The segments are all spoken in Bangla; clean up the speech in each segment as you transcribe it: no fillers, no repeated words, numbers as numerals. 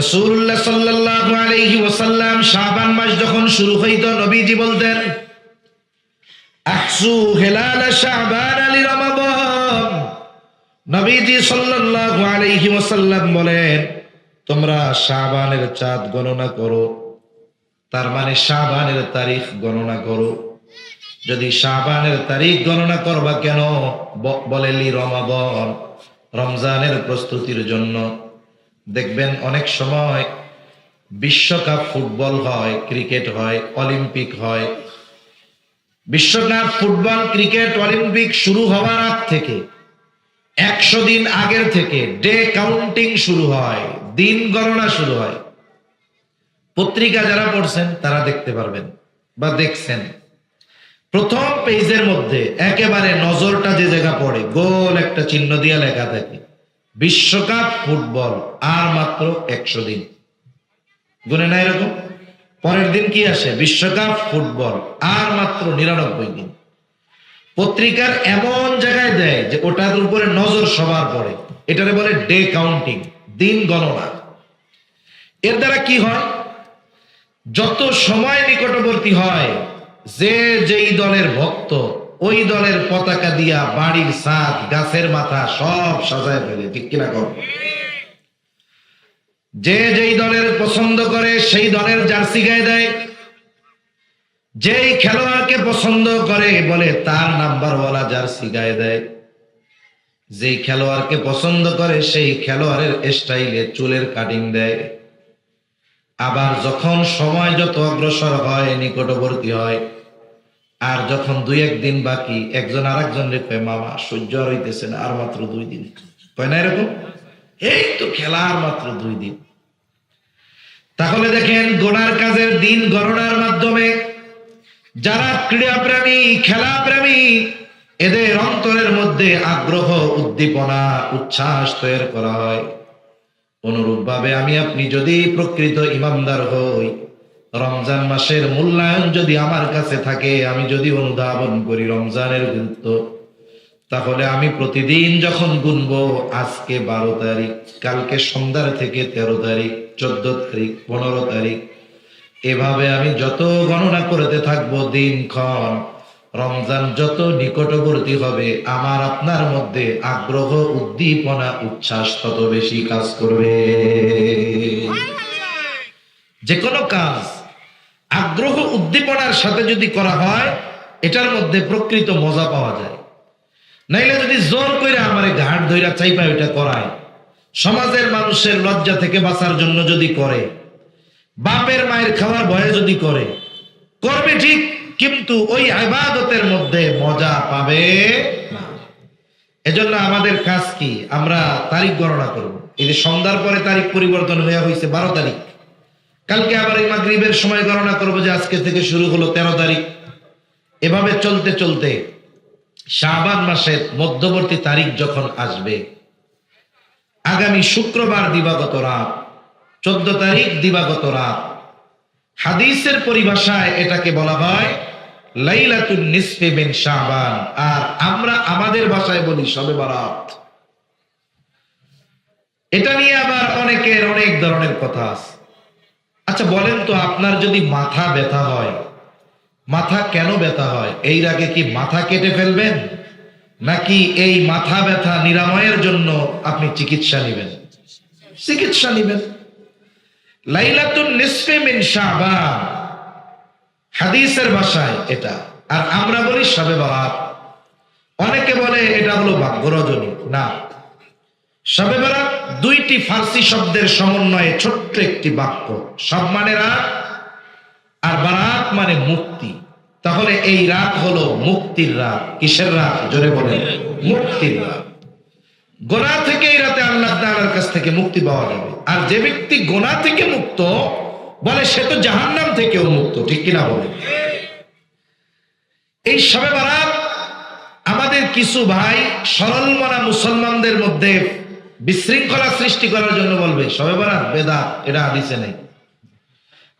রাসূলুল্লাহ সাল্লাল্লাহু আলাইহি ওয়াসাল্লাম শাবান মাস যখন শুরু হইত নবীজি বলতেন আহসু হিলাল শাবান লিরমাদান। নবীজি সাল্লাল্লাহু আলাইহি ওয়াসাল্লাম বলেন তোমরা শাবানের চাঁদ গণনা করো, তার মানে শাবানের তারিখ গণনা করো। যদি শাবানের তারিখ গণনা করবা কেন? বলে লিরমাদান, রমজানের প্রস্তুতির জন্য। দেখবেন অনেক সময় বিশ্বকাপ ফুটবল হয়, ক্রিকেট হয়, অলিম্পিক হয়। বিশ্বকাপ ফুটবল, ক্রিকেট, অলিম্পিক শুরু হওয়ার আগ থেকে 100 দিন আগের থেকে ডে কাউন্টিং শুরু হয়, দিন গণনা শুরু হয়। পত্রিকা যারা পড়ছেন তারা দেখতে পারবেন বা দেখছেন, প্রথম পেজের মধ্যে একেবারে নজরটা যে জায়গা পড়ে গোল একটা চিহ্ন দিয়ে লেখা থাকে বিশ্বকাপ ফুটবল আর মাত্র 100 দিন। গুনে না এরকম? পরের দিন কি আসে? বিশ্বকাপ ফুটবল আর মাত্র 99 দিন। পত্রিকার এমন জায়গায় দেয় যে ওটার উপরে নজর সবার পড়ে। এটারে বলে ডে কাউন্টিং, দিন গণনা। এর দ্বারা কি হয়? যত সময় নিকটবর্তী হয়, যে যেই দলের ভক্ত ওই দলের পতাকা দিয়া বাড়ির ছাদ, গাছের মাথা সব সাজায় ফেলে। ঠিক কিনা কর? যে যেই দলের পছন্দ করে সেই দলের জার্সি গায়ে দেয়। যেই খেলোয়াড়কে পছন্দ করে বলে তার নাম্বারওয়ালা জার্সি গায়ে দেয়। যেই খেলোয়াড়কে পছন্দ করে সেই খেলোয়াড়ের স্টাইলে চুলের কাটিং দেয়। আবার যখন সময় যত অগ্রসর হয়, নিকটবর্তী হয়, আর যখন 2-1 দিন বাকি, একজন আরেকজন রে কয় মামা সহ্য আর হইতেছে না, আর মাত্র 2 দিন। কয় না এরকম? এই তো খেলা আর মাত্র 2 দিন। তাহলে দেখেন গোনার কাজের দিন গণনার মাধ্যমে যারা ক্রীড়াপ্রেমী, খেলাপ্রেমী, এদের অন্তরের মধ্যে আগ্রহ, উদ্দীপনা, উচ্ছ্বাস তৈরি করা হয়। অনুরূপ ভাবে আমি আপনি যদি প্রকৃত ইমানদার হই, রমজান মাসের মূল্যায়ন যদি আমার কাছে থাকে, আমি যদি অনুধাবন করি রমজানের গুরুত্ব, তাহলে আমি প্রতিদিন যখন গুনবো আজকে 12 তারিখ, কালকে সন্ধ্যার থেকে 13 তারিখ, 14 তারিখ, 15 তারিখ, এভাবে আমি যত গণনা করতে থাকবো দিনক্ষণ, রমজান যত নিকটবর্তী হবে আমার আপনার মধ্যে আগ্রহ, উদ্দীপনা, উচ্ছ্বাস তত বেশি কাজ করবে। যে কোনো কাজ আগ্রহ, উদ্দীপনার সাথে যদি করা হয়, এটার মধ্যে প্রকৃত মজা পাওয়া যায়। নাইলে যদি জোর করে আমারে ঘাট ধইরা চাইপা ওইটা করায়, সমাজের মানুষের লজ্জা থেকে বাঁচার জন্য যদি করে, বাপের মায়ের খাওয়ার ভয়ে যদি করে, করবে ঠিক, কিন্তু ওই ইবাদতের মধ্যে মজা পাবে না। এজন্য আমাদের কাজ কি? আমরা তারিখ গণনা করব। এই যে সন্ধ্যার পরে তারিখ পরিবর্তন হয়ে হয়েছে 12 তারিখ, কালকে আবার এই মাগরিবের সময় গণনা করব যে আজকে থেকে শুরু হলো 13 তারিখ। এভাবে চলতে চলতে শাবান মাসের মধ্যবর্তী তারিখ যখন আসবে, আগামী শুক্রবার দিবাগত রাত, 14 তারিখ দিবাগত রাত, হাদিসের পরিভাষায় এটাকে বলা হয় লাইলাতুন নিসফি মিন শাবান, আর আমরা আমাদের ভাষায় বলি শবে বরাত। এটা নিয়ে আবার অনেকের অনেক ধরনের কথা আছে। আচ্ছা বলেন তো, আপনার যদি মাথা ব্যথা হয়, মাথা কেন ব্যথা হয়? এই আগে কি মাথা কেটে ফেলবেন, নাকি এই মাথা ব্যথা নিরাময়ের জন্য আপনি চিকিৎসা নেবেন? চিকিৎসা নেবেন। লাইলাতুন নিসফি মিন শাবান হাদিসের ভাষায় এটা, আর আমরা বলি শবে বরাত। অনেকে বলে এটা হলো ভাগ্য রজনী। না, শবে বরাত 2টি ফার্সি শব্দের সমন্বয়ে ছোট্ট একটি বাক্য। শব মানে রাত, আর বারাত মানে মুক্তি। তাহলে এই রাত হলো মুক্তির রাত। কিসের রাত? জোরে বলেন। মুক্তির রাত। গোনাহ থেকে এই রাতে আল্লাহ তাআলার কাছ থেকে মুক্তি পাওয়া যাবে। আর যে ব্যক্তি গোনাহ থেকে মুক্ত বলে সে তো জাহান্নাম থেকেও মুক্ত। ঠিক কিনা বলে? এই শবে বরাত আমাদের কিছু ভাই সরল মনা মুসলমানদের মধ্যে বিশৃঙ্খলা সৃষ্টি করার জন্য বলবে শবে বরাত বেদাত, এটা হাদিসে নেই।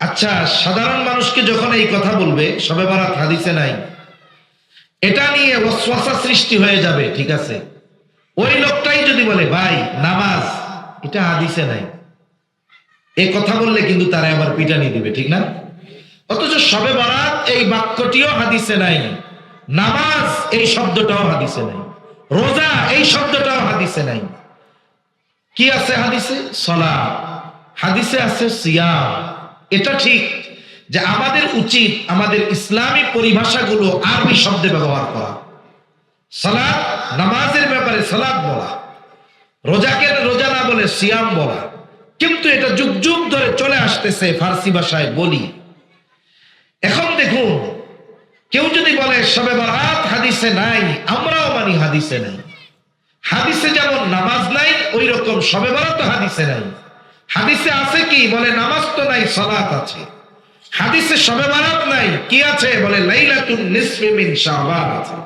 আচ্ছা, সাধারণ মানুষকে যখন এই কথা বলবে শবে বরাত হাদিসে নাই, এটা নিয়ে ওয়াসওয়াসা সৃষ্টি হয়ে যাবে। ঠিক আছে, ওই লোকটাই যদি বলে ভাই নামাজ এটা হাদিসে নাই, এই কথা বললে কিন্তু তারা আবার পিটানি দিবে, ঠিক না? অথচ শবে বরাত এই বাক্যটিও হাদিসে নাই, নামাজ এই শব্দটাও হাদিসে নাই, রোজা এই শব্দটাও হাদিসে নাই। কি আছে হাদিসে? সালাত। হাদিসে আছে সিয়াম। এটা ঠিক যে আমাদের উচিত আমাদের ইসলামী পরিভাষাগুলো আরবি শব্দে ব্যবহার করা। সালাত, নামাজের ব্যাপারে সালাত বলা, রোজাকে রোজা না বলে সিয়াম বলা। কিন্তু এটা যুগ যুগ ধরে চলে আসতেছে ফার্সি ভাষায় বলি। এখন দেখুন, কেউ যদি বলে শবে বরাত হাদিসে নাই, আমরাও মানি হাদিসে নাই। হাদিসে যেমন নামাজ নাই, ওই রকম শবে বরাত হাদিসে নাই। হাদিসে আছে কি? বলে নামাজ তো নাই, সালাত আছে। হাদিসে শবে বরাত নাই, কি আছে? বলে লাইলাতুন নিসফি মিন শাবান আছে,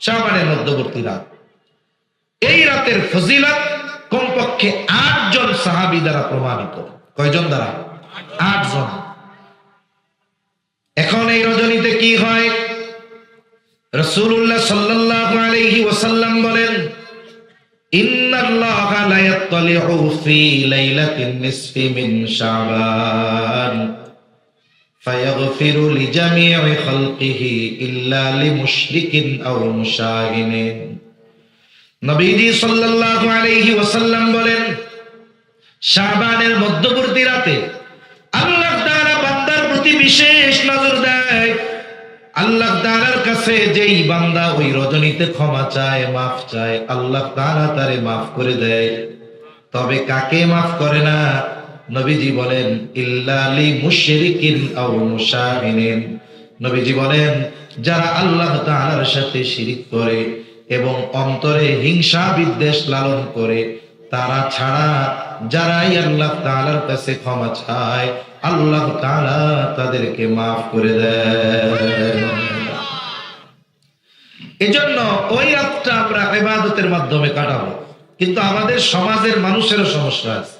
শাবানের মধ্যবর্তী রাত। এই রাতের ফজিলত কমপক্ষে ৮ জন সাহাবী দ্বারা প্রমাণিত। কয়জন দ্বারা? ৮ জন। এখন এই রজনীতে কি হয়? রাসূলুল্লাহ সাল্লাল্লাহু আলাইহি ওয়াসাল্লাম বলেন, ইন্নাল্লাহা লা ইয়াত্তালিউ ফি লাইলাতিন নিসফি মিন শাবান ফায়াগফিরু লিজামি'i খালকিহি ইল্লা লিমুশরিকিন আও মুশাহিনিন। নবীজি সাল্লাল্লাহু আলাইহি ওয়াসাল্লাম বলেন, শাবানের মধ্যবর্তী রাতে আল্লাহ তাআলা বান্দার প্রতি বিশেষ নজর দেয়। আল্লাহ তাআলার কাছে যেই বান্দা ওই রজনীতে ক্ষমা চায়, মাফ চায়, আল্লাহ তাআলা তারে মাফ করে দেয়। তবে কাকে মাফ করে না? নবীজি বলেন ইল্লা লিমুশরিকিন আও মুশাহিনিন। নবীজি বলেন যারা আল্লাহ তাআলার সাথে শিরিক করে এবং অন্তরে হিংসা বিদ্বেষ লালন করে, তারা ছাড়া যারাই আল্লাহ তাআলার কাছে ক্ষমা চায়, আল্লাহ তাআলা তাদেরকে মাফ করে দেয়। এজন্য ওই রাতটা আমরা ইবাদতের মাধ্যমে কাটাবো। কিন্তু আমাদের সমাজের মানুষেরও সমস্যা আছে।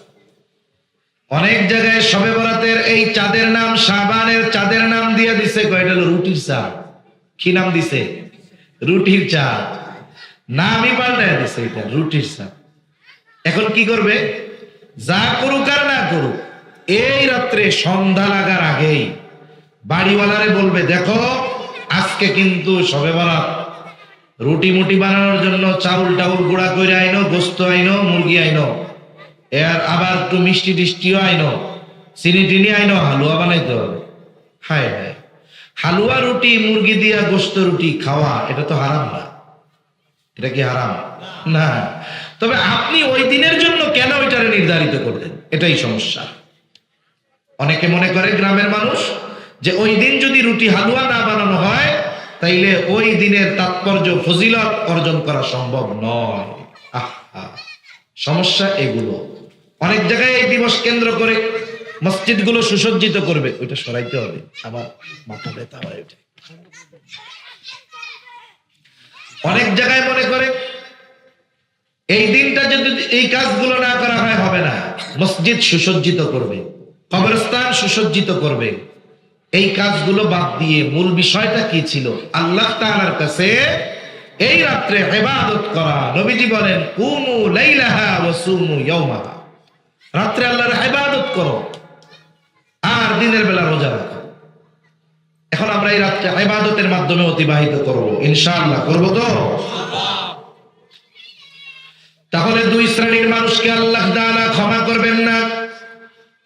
অনেক জায়গায় শবে বরাতের এই চাঁদের নাম, শাবানের চাঁদের নাম দিয়ে দিছে কয়টা? রুটির চাঁদ। কি নাম দিছে? রুটির চাঁদ। নামই পাল্টায় দিছে, এটা রুটির চাঁদ। এখন কি করবে? যা করুক আর না করুক, এই রাত্রে সন্ধ্যা লাগার আগেই বাড়িওয়ালারে বলবে, দেখো আজকে কিন্তু শবে বরাত, রুটি মুটি বানানোর জন্য চাউল টাউল গুঁড়া করে আইনো, গোস্ত আইনো, মুরগি আইনো, এর আবার একটু মিষ্টি টিষ্টিও আইনো, চিনি টিনি আইনো, হালুয়া বানাইতে হবে। হায় হায়, হালুয়া রুটি, মুরগি দিয়া গোস্ত রুটি খাওয়া এটা তো হারাম না? এটা কি হারাম? না। তবে আপনি ওই দিনের জন্য কেন ওইটারে নির্ধারিত করলেন? এটাই সমস্যা। অনেকে মনে করে গ্রামের মানুষ যে ওই দিন যদি রুটি হালুয়া না বানানো হয় তাইলে ওই দিনের তাৎপর্য ফজিলত অর্জন করা সম্ভব নয়। আহা, সমস্যা এগুলো। অনেক জায়গায় এই দিবস কেন্দ্র করে মসজিদগুলো সুসজ্জিত করবে, ওইটা সরাইতে হবে, আবার মাথা ব্যথা হয় ওইটা। অনেক জায়গায় মনে করে এই দিনটা যদি এই কাজগুলো না করা হয় হবে না। মসজিদ সুসজ্জিত করবে, কবরস্থান সুসজ্জিত করবে। এই কাজগুলো বাদ দিয়ে মূল বিষয়টা কি ছিল? আল্লাহ তাআলার কাছে এই রাত্রে ইবাদত করা। নবীজি বলেন কুমু লাইলাহা ওয়া সুমু ইয়াওমাহা। রাত্রে আল্লাহর ইবাদত করো আর দিনের বেলা রোজা রাখো। এখন আমরা এই রাত্রে ইবাদতের মাধ্যমে অতিবাহিত করব, ইনশাআল্লাহ। করব তো? তাহলে দুই শ্রেণীর মানুষকে আল্লাহ তাআলা ক্ষমা করবেন না।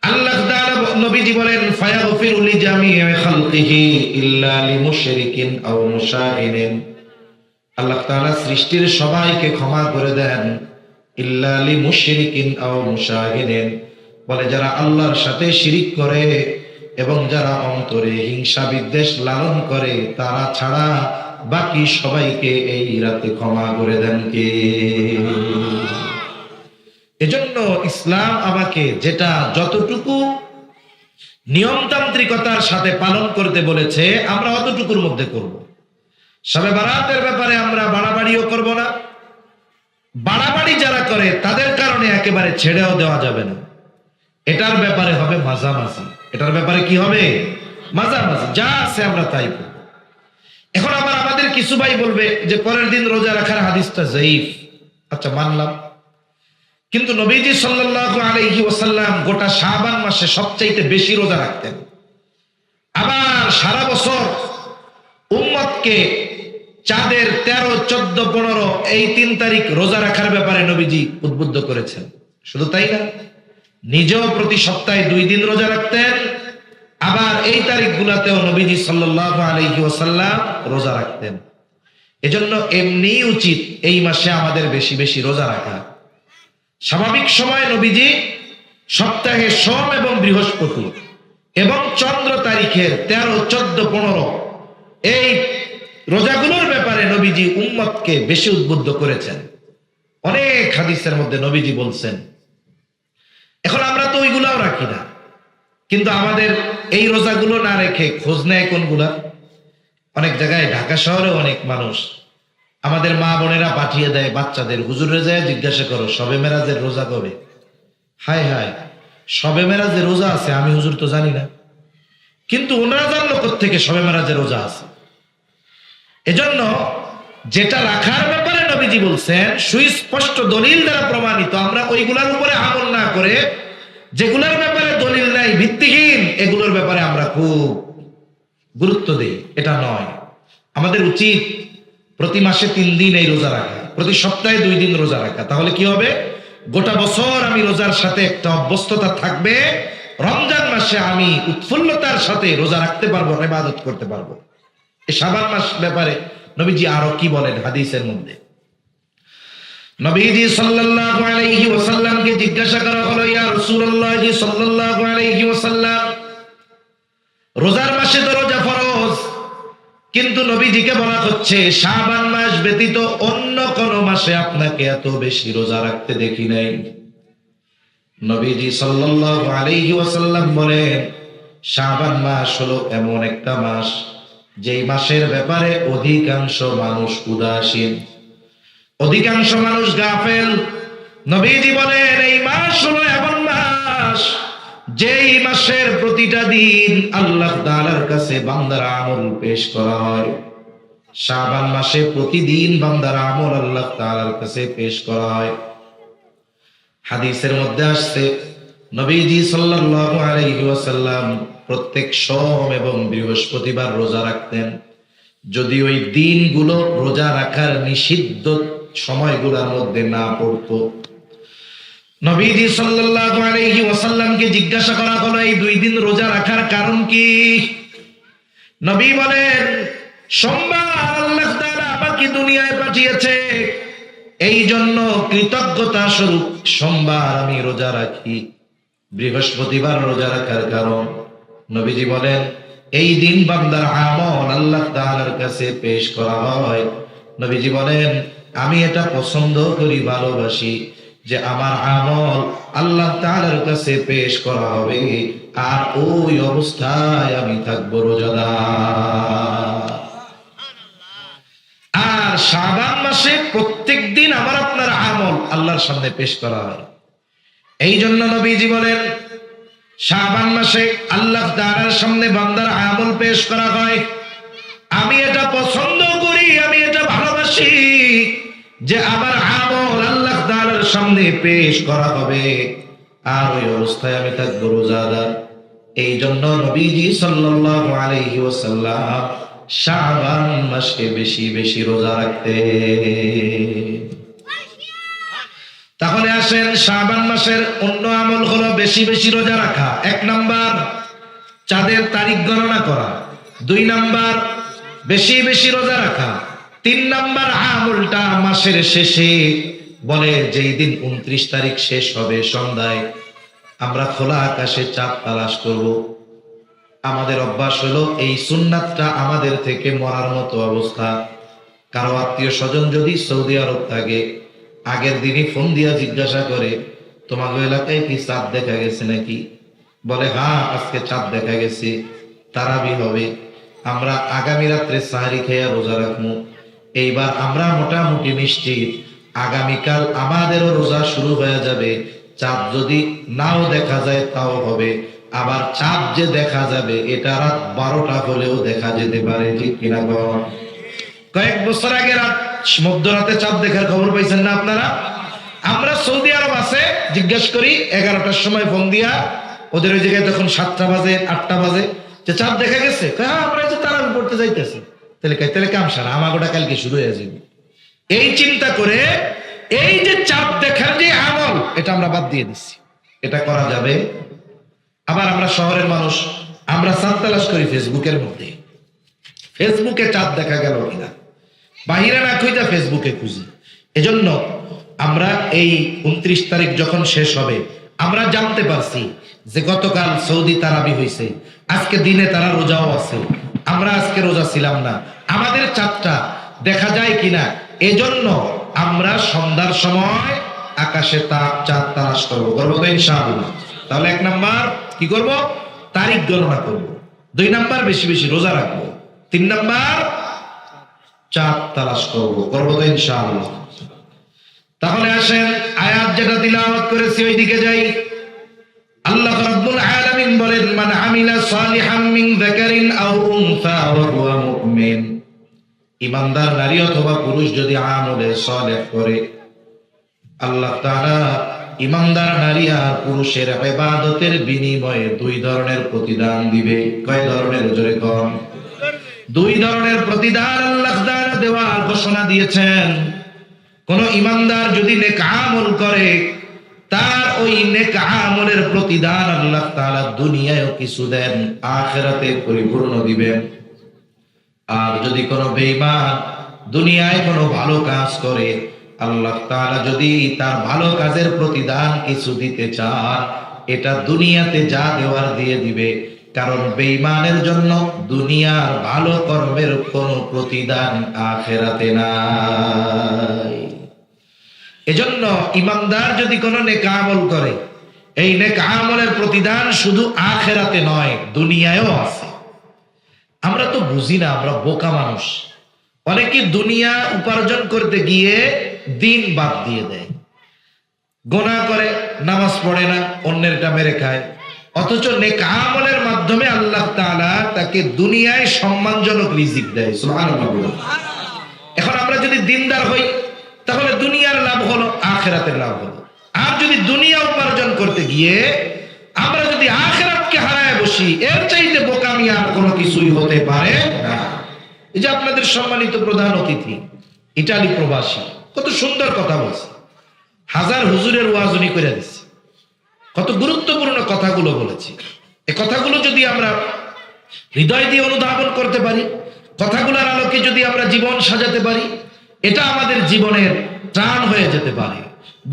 আল্লাহ তাআলা, নবীজি বলেন ফায়াগফিরু লিজামি'i খালকিহি ইল্লা লিমুশরিকিন আও মুশাহিনিন। আল্লাহ তাআলা সৃষ্টির সবাইকে ক্ষমা করে দেন, ইল্লা লিমুশরিকিন আও মুশাহিনিন, বলে যারা আল্লাহর সাথে শিরিক করে এবং যারা অন্তরে হিংসা বিদ্বেষ লালন করে তারা ছাড়া বাকি সবাইকে এই রাতে ক্ষমা করে দেন কে? এজন্য ইসলাম আমাকে যেটা যতটুকু নিয়মতান্ত্রিকতার সাথে পালন করতে বলেছে আমরা অতটুকুর মধ্যে করব। শবে বরাতের ব্যাপারে আমরা বাড়াবাড়িও করব না। বাড়াবাড়ি যারা করে তাদের কারণে একেবারে ছেড়েও দেওয়া যাবে না। এটার ব্যাপারে হবে মাঝামাঝি। এটার ব্যাপারে কি হবে? মাঝামাঝি। যা আছে আমরা তাই করব। এখন আবার আমাদের কিছু ভাই বলবে যে পরের দিন রোজা রাখার হাদিসটা যায়ীফ। আচ্ছা, মানলাম, কিন্তু নবীজি সাল্লাল্লাহু আলাইহি ওয়াসাল্লাম গোটা শাবান মাসে সবচাইতে বেশি রোজা রাখতেন। আবার সারা বছর উম্মতকে চাঁদের 13, 14, 15 এই 3 তারিখ রোজা রাখার ব্যাপারে নবীজি উদ্বুদ্ধ করেছেন। শুধু তাই না, নিজেও প্রতি সপ্তাহে 2 দিন রোজা রাখতেন। আবার এই তারিখগুলোতেও নবীজি সাল্লাল্লাহু আলাইহি ওয়াসাল্লাম রোজা রাখতেন। এজন্য এমনি উচিত এই মাসে আমাদের বেশি বেশি রোজা রাখা। স্বাভাবিক সময় নবীজি সপ্তাহে সোম এবং বৃহস্পতি এবং চন্দ্র তারিখের 13, 14, 15 এই রোজাগুলোর ব্যাপারে নবীজি উম্মতকে বেশি উদ্বুদ্ধ করেছেন। অনেক হাদিসের মধ্যে নবীজি বলছেন। এখন আমরা তো ওইগুলাও রাখি না, কিন্তু আমাদের এই রোজাগুলো না রেখে খোঁজ নেয় কোনগুলা। অনেক জায়গায় ঢাকা শহরে অনেক মানুষ, আমাদের মা বোনেরা পাঠিয়ে দেয় বাচ্চাদের, হুজুরে যায় জিজ্ঞাসা করো শবে মেরাজের রোজা কবে। হায় হায়, শবে মেরাজের রোজা আছে আমি হুজুর তো জানি না, কিন্তু ওনারা জানলো কোত্থেকে শবে মেরাজের রোজা আছে। এজন্য যেটা রাখার ব্যাপারে নবীজি বলছেন সুস্পষ্ট দলিল দ্বারা প্রমাণিত, আমরা ওইগুলার উপরে আমল না করে যেগুলোর ব্যাপারে দলিল নাই, ভিত্তিহীন, এগুলোর ব্যাপারে আমরা খুব গুরুত্ব দিই। এটা নয়। আমাদের উচিত প্রতি মাসে 3 দিন এই রোজা রাখা, প্রতি সপ্তাহে 2 দিন রোজা রাখা। তাহলে কি হবে, গোটা বছর আমি রোজার সাথে একটা অভ্যস্ততা থাকবে, রমজান মাসে আমি উৎফুল্লতার সাথে রোজা রাখতে পারবো, ইবাদত করতে পারবো। এই শাবান মাস ব্যাপারে নবীজি আরো কি বলেন হাদিসের মধ্যে। নবীজি সাল্লাল্লাহু আলাইহি ওয়াসাল্লামকে জিজ্ঞাসা করা হলো, ইয়া রাসূলুল্লাহ সাল্লাল্লাহু আলাইহি ওয়াসাল্লাম, রোজার মাসে তো রোজা ফরজ, কিন্তু নবীজিকে বলা হচ্ছে শাবান মাস ব্যতীত অন্য কোন মাসে আপনাকে এত বেশি রোজা রাখতে দেখি নাই। নবীজি সাল্লাল্লাহু আলাইহি ওয়াসাল্লাম বলেন, শাবান মাস হলো এমন একটা মাস যেই মাসের ব্যাপারে অধিকাংশ মানুষ উদাসীন, অধিকাংশ মানুষ গাফেল। নবীজি বলেন এই মাস হলো এমন মাস যেই মাসের প্রতিটা দিন আল্লাহ তাআলার কাছে বান্দার আমল পেশ করা হয়। শাবান মাসে প্রতিদিন বান্দার আমল আল্লাহ তাআলার কাছে পেশ করা হয়। হাদিসের মধ্যে আসছে নবীজি সাল্লাল্লাহু আলাইহি ওয়াসাল্লাম প্রত্যেক সোম এবং বৃহস্পতিবার রোজা রাখতেন। যদি ওই দিনগুলো রোজা রাখার নিষিদ্ধ সময়গুলোর মধ্যে না পড়তো। নবীজি সাল্লাল্লাহু আলাইহি ওয়াসাল্লামকে জিজ্ঞাসা করা হলো এই 2 দিন রোজা রাখার কারণ কি? নবী বলেন, সোমবার আল্লাহ তাআলা আমাকে দুনিয়ায় পাঠিয়েছে, এই জন্য কৃতজ্ঞতা স্বরূপ সোমবার আমি রোজা রাখি। বৃহস্পতিবার রোজা রাখার কারণ, নবীজি বলেন এই দিন বান্দার আমল আল্লাহ তাআলার কাছে পেশ করা হয়। নবীজি বলেন আমি এটা পছন্দ করি, ভালোবাসি যে আমার আমল আল্লাহ তাআলার কাছে পেশ করা হবে, আর ওই অবস্থায় আমি থাকবো রোজাদার। আর শাবান মাসে প্রত্যেক দিন আমার আপনার আমল আল্লাহর সামনে পেশ করা হয়। এই জন্য নবীজি বলেন শাবান মাসে আল্লাহ তাআলার সামনে বান্দার আমল পেশ করা হয়। আমি এটা পছন্দ করি, আমি এটা ভালোবাসি যে আমার আমল আল্লাহ তাআলার সামনে পেশ করা হবে, আর ওই অবস্থায় আমি থাকবো রোজাদার। এই জন্য নবীজি সাল্লাল্লাহু আলাইহি ওয়াসাল্লাম শাবান মাসে বেশি বেশি রোজা রাখতেন। তাহলে আসেন শাবান মাসের অন্য আমল হলো বেশি বেশি রোজা রাখা। 1 নাম্বার চাঁদের তারিখ গণনা করা, 2 নাম্বার বেশি বেশি রোজা রাখা, 3 নাম্বার আমলটা মাসের শেষে বলে যেই দিন 29 তারিখ শেষ হবে সন্ধ্যায় আমরা খোলা আকাশে চাঁদ তালাশ করব। আমাদের অভ্যাস হলো এই সুন্নাতটা আমাদের থেকে মরার মতো অবস্থা। কারো আত্মীয় স্বজন যদি সৌদি আরব থাকে, আগের দিনই ফোন দিয়া জিজ্ঞাসা করে তোমাদের এলাকায় কি চাঁদ দেখা গেছে নাকি? বলে হ্যাঁ আজকে চাঁদ দেখা গেছে, তারাবি হবে, আমরা আগামী রাত্রে সাহারি খেয়ে রোজা রাখবো। এইবার আমরা মোটামুটি নিশ্চিত আগামীকাল আমাদেরও রোজা শুরু হয়ে যাবে। চাঁদ যদি নাও দেখা যায় তাও হবে, আবার চাঁদ যে দেখা যাবে এটা রাত 12টা হলেও দেখা যেতে পারে, ঠিক কিনা? কয়েক বছর আগে রাত মধ্যরাতে চাঁদ দেখার খবর পাইছেন না আপনারা? আমরা সৌদি আরব আছে জিজ্ঞেস করি 11টার সময় ফোন দিয়া, ওদের ওই জায়গায় তখন 7টা বাজে 8টা বাজে, যে চাঁদ দেখা গেছে, হ্যাঁ আমরা যে তারাবি পড়তে যাইতেছি। তাহলে কাম সারা আমাগোটা কালকে শুরু হয়ে যাবে। এই চিন্তা করে এই যে চাঁদ দেখার যে আমল, এটা আমরা বাদ দিয়ে দিচ্ছি, এটা করা যাবে। আবার আমরা শহরের মানুষ, আমরা চাঁদ তালাশ করি ফেসবুকের মধ্যে, ফেসবুকে চাঁদ দেখা গেল কিনা, বাহিরে না খুঁজা ফেসবুকে খুঁজি। এজন্য আমরা এই 29 তারিখ যখন শেষ হবে, আমরা জানতে পারছি যে গতকাল সৌদি তারাবি হয়েছে, আজকে দিনে তারা রোজাও আছে, আমরা আজকে রোজা ছিলাম না, আমাদের চাঁদটা দেখা যায় কিনা। এজন্য আমরা সন্ধ্যার সময় আকাশে চাঁদ তালাশ করবো, করবো তো ইনশাআল্লাহ। তাহলে 1 নাম্বার কি করব, তারিখ গণনা করব। 2 নাম্বার বেশি বেশি রোজা রাখবো। 3 নাম্বার চাঁদ তালাশ করবো, করবো তো ইনশাআল্লাহ। তাহলে আসেন আয়াত যেটা তিলাওয়াত করেছি ওই দিকে যাই। আল্লাহ রাব্বুল আলামিন বলেন, মান আমিলা সালিহাম মিন যাকারিন আও উনসা ওয়া হুয়া মুমিন। ঈমানদার নারী অথবা পুরুষ যদি আমলে সালেহ করে, আল্লাহ তাআলা ঈমানদার নারী আর পুরুষের ইবাদতের বিনিময়ে 2 ধরনের প্রতিদান দিবে। কয় ধরনের? জোরে কম। 2 ধরনের প্রতিদান আল্লাহ তাআলা দেওয়ার ঘোষণা দিয়েছেন। কোন ঈমানদার যদি নেক আমল করে, তার ওই নেক আমলের প্রতিদান আল্লাহ তাআলা দুনিয়ায়ও কিছু দেন, আখিরাতে পরিপূর্ণ দিবেন। আর যদি কোনো বেঈমান দুনিয়ায় কোনো ভালো কাজ করে, আল্লাহ তাআলা যদি তার ভালো কাজের প্রতিদান কিছু দিতে চান, এটা দুনিয়াতে যা দেওয়ার দিয়ে দিবে। কারণ বেঈমানের জন্য দুনিয়ার ভালো কর্মের কোনো প্রতিদান আখিরাতে নাই। এজন্য ঈমানদার যদি কোনো নেক আমল করে, এই নেক আমলের প্রতিদান শুধু আখিরাতে নয়, দুনিয়ায়ও আছে। আমরা তো বুঝি না, আমরা বোকা মানুষ। অনেকে দুনিয়া উপার্জন করতে গিয়ে দিন বাদ দিয়ে দেয়, গুনাহ করে, নামাজ পড়ে না, অন্যেরটা মেরে খায়। অথচ নেক আমলের মাধ্যমে আল্লাহ তাআলা তাকে দুনিয়ায় সম্মানজনক রিজিক দেয়। সুবহানাল্লাহ। এখন আমরা যদি দিনদার হই, তাহলে দুনিয়ার লাভ হলো, আখিরাতের লাভ হলো। আর যদি দুনিয়া উপার্জন করতে গিয়ে আমরা যদি আখিরাতকে হারায় বসি, এর চাইতে বোকামি আর কোনো কিছুই হতে পারে না। এই যে আপনাদের সম্মানিত প্রধান অতিথি, ইটালি প্রবাসী, কত সুন্দর কথা বলছে, হাজার হুজুরের ওয়াজ উনি করে দিচ্ছে, কত গুরুত্বপূর্ণ কথাগুলো বলেছে। এই কথাগুলো যদি আমরা হৃদয় দিয়ে অনুধাবন করতে পারি, কথাগুলোর আলোকে যদি আমরা জীবন সাজাতে পারি, এটা আমাদের জীবনের ত্রাণ হয়ে যেতে পারে।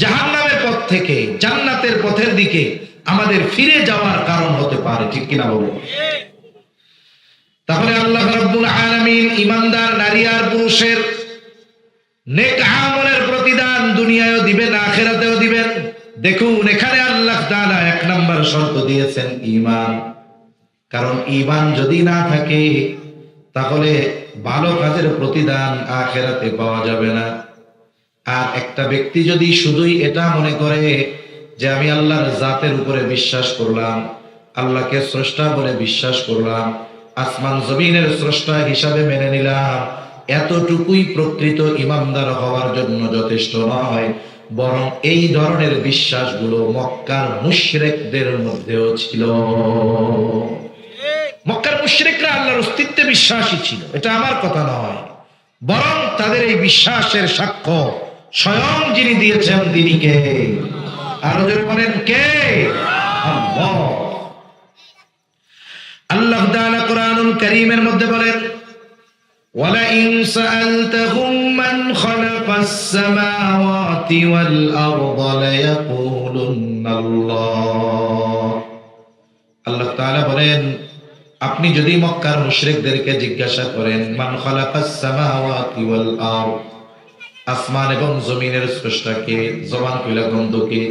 জাহান্নামের পথ থেকে জান্নাতের পথের দিকে আমাদের ফিরে যাওয়ার কারণ হতে পারে, ঠিক কিনা বলুন? তাহলে আল্লাহ রাব্বুল আলামিন ঈমানদার নারী আর পুরুষের নেক আমলের প্রতিদান দুনিয়ায়ও দিবেন, আখিরাতেও দিবেন। দেখুন এখানে আল্লাহ তাআলা 1 নাম্বার শর্ত দিয়েছেন ঈমান। কারণ ঈমান যদি না থাকে, তাহলে ভালো কাজের প্রতিদান আখিরাতে পাওয়া যাবে না। আর একটা ব্যক্তি যদি শুধুই এটা মনে করে যে আমি আল্লাহর জাতের উপরে বিশ্বাস করলাম, আল্লাহকে স্রষ্টা বলে বিশ্বাস করলাম, আসমান জমিনের স্রষ্টা হিসাবে মেনে নিলাম, এতটুকুই প্রকৃত ঈমানদার হওয়ার জন্য যথেষ্ট নয়। বরং এই ধরনের বিশ্বাসগুলো মক্কার মুশরিকদের মধ্যেও ছিল। মক্কার মুশরিকরা আল্লাহর অস্তিত্বে বিশ্বাসী ছিল, এটা আমার কথা নয়। বরং তাদের এই বিশ্বাসের সাক্ষ্য স্বয়ং যিনি দিয়েছেন তিনি কে? আরো জোরে বলেন কে? আল্লাহ। আল্লাহ তাআলা কোরআনুল কারীমের মধ্যে বলেন, وَلَئِنْ سَأَلْتَهُمْ مَنْ خَلَقَ السَّمَاوَاتِ وَالْأَرْضَ لَيَقُولُنَّ اللَّهُ। আল্লাহ তাআলা বলেন, আপনি যদি মক্কার মুশরিকদেরকে জিজ্ঞাসা করেন, মান খালাকাস সামাওয়াতি ওয়াল আরদ, আসমান এবং জমিনের স্রষ্টা কে? জবান খুলে বন্ধ কে?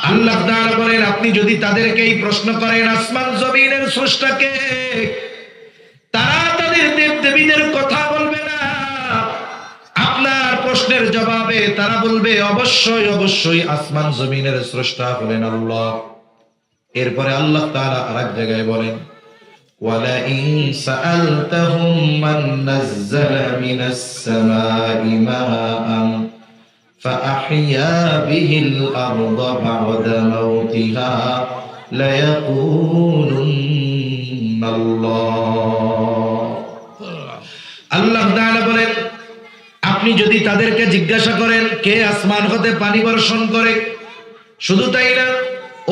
আল্লাহ। আল্লাহ তাআলা বলেন, আপনি যদি তাদেরকে এই প্রশ্ন করেন আসমান জমিনের স্রষ্টা কে, তারা তাদের দেবদেবীদের কথা বলবে না। আপনার প্রশ্নের জবাবে তারা বলবে অবশ্যই অবশ্যই আসমান জমিনের স্রষ্টা হলেন আল্লাহ। এরপরে আল্লাহ তাআলা আরেক জায়গায় বলেন, وَلَئِنْ سَأَلْتَهُمْ مَنْ نَزَّلَ مِنَ السَّمَاءِ مَاءً فأحيا به الأرض بعد موتها ليقولن الله আল্লাহ তাআলা বলেন, আপনি যদি তাদেরকে জিজ্ঞাসা করেন কে আসমান হতে পানি বর্ষণ করে, শুধু তাই না,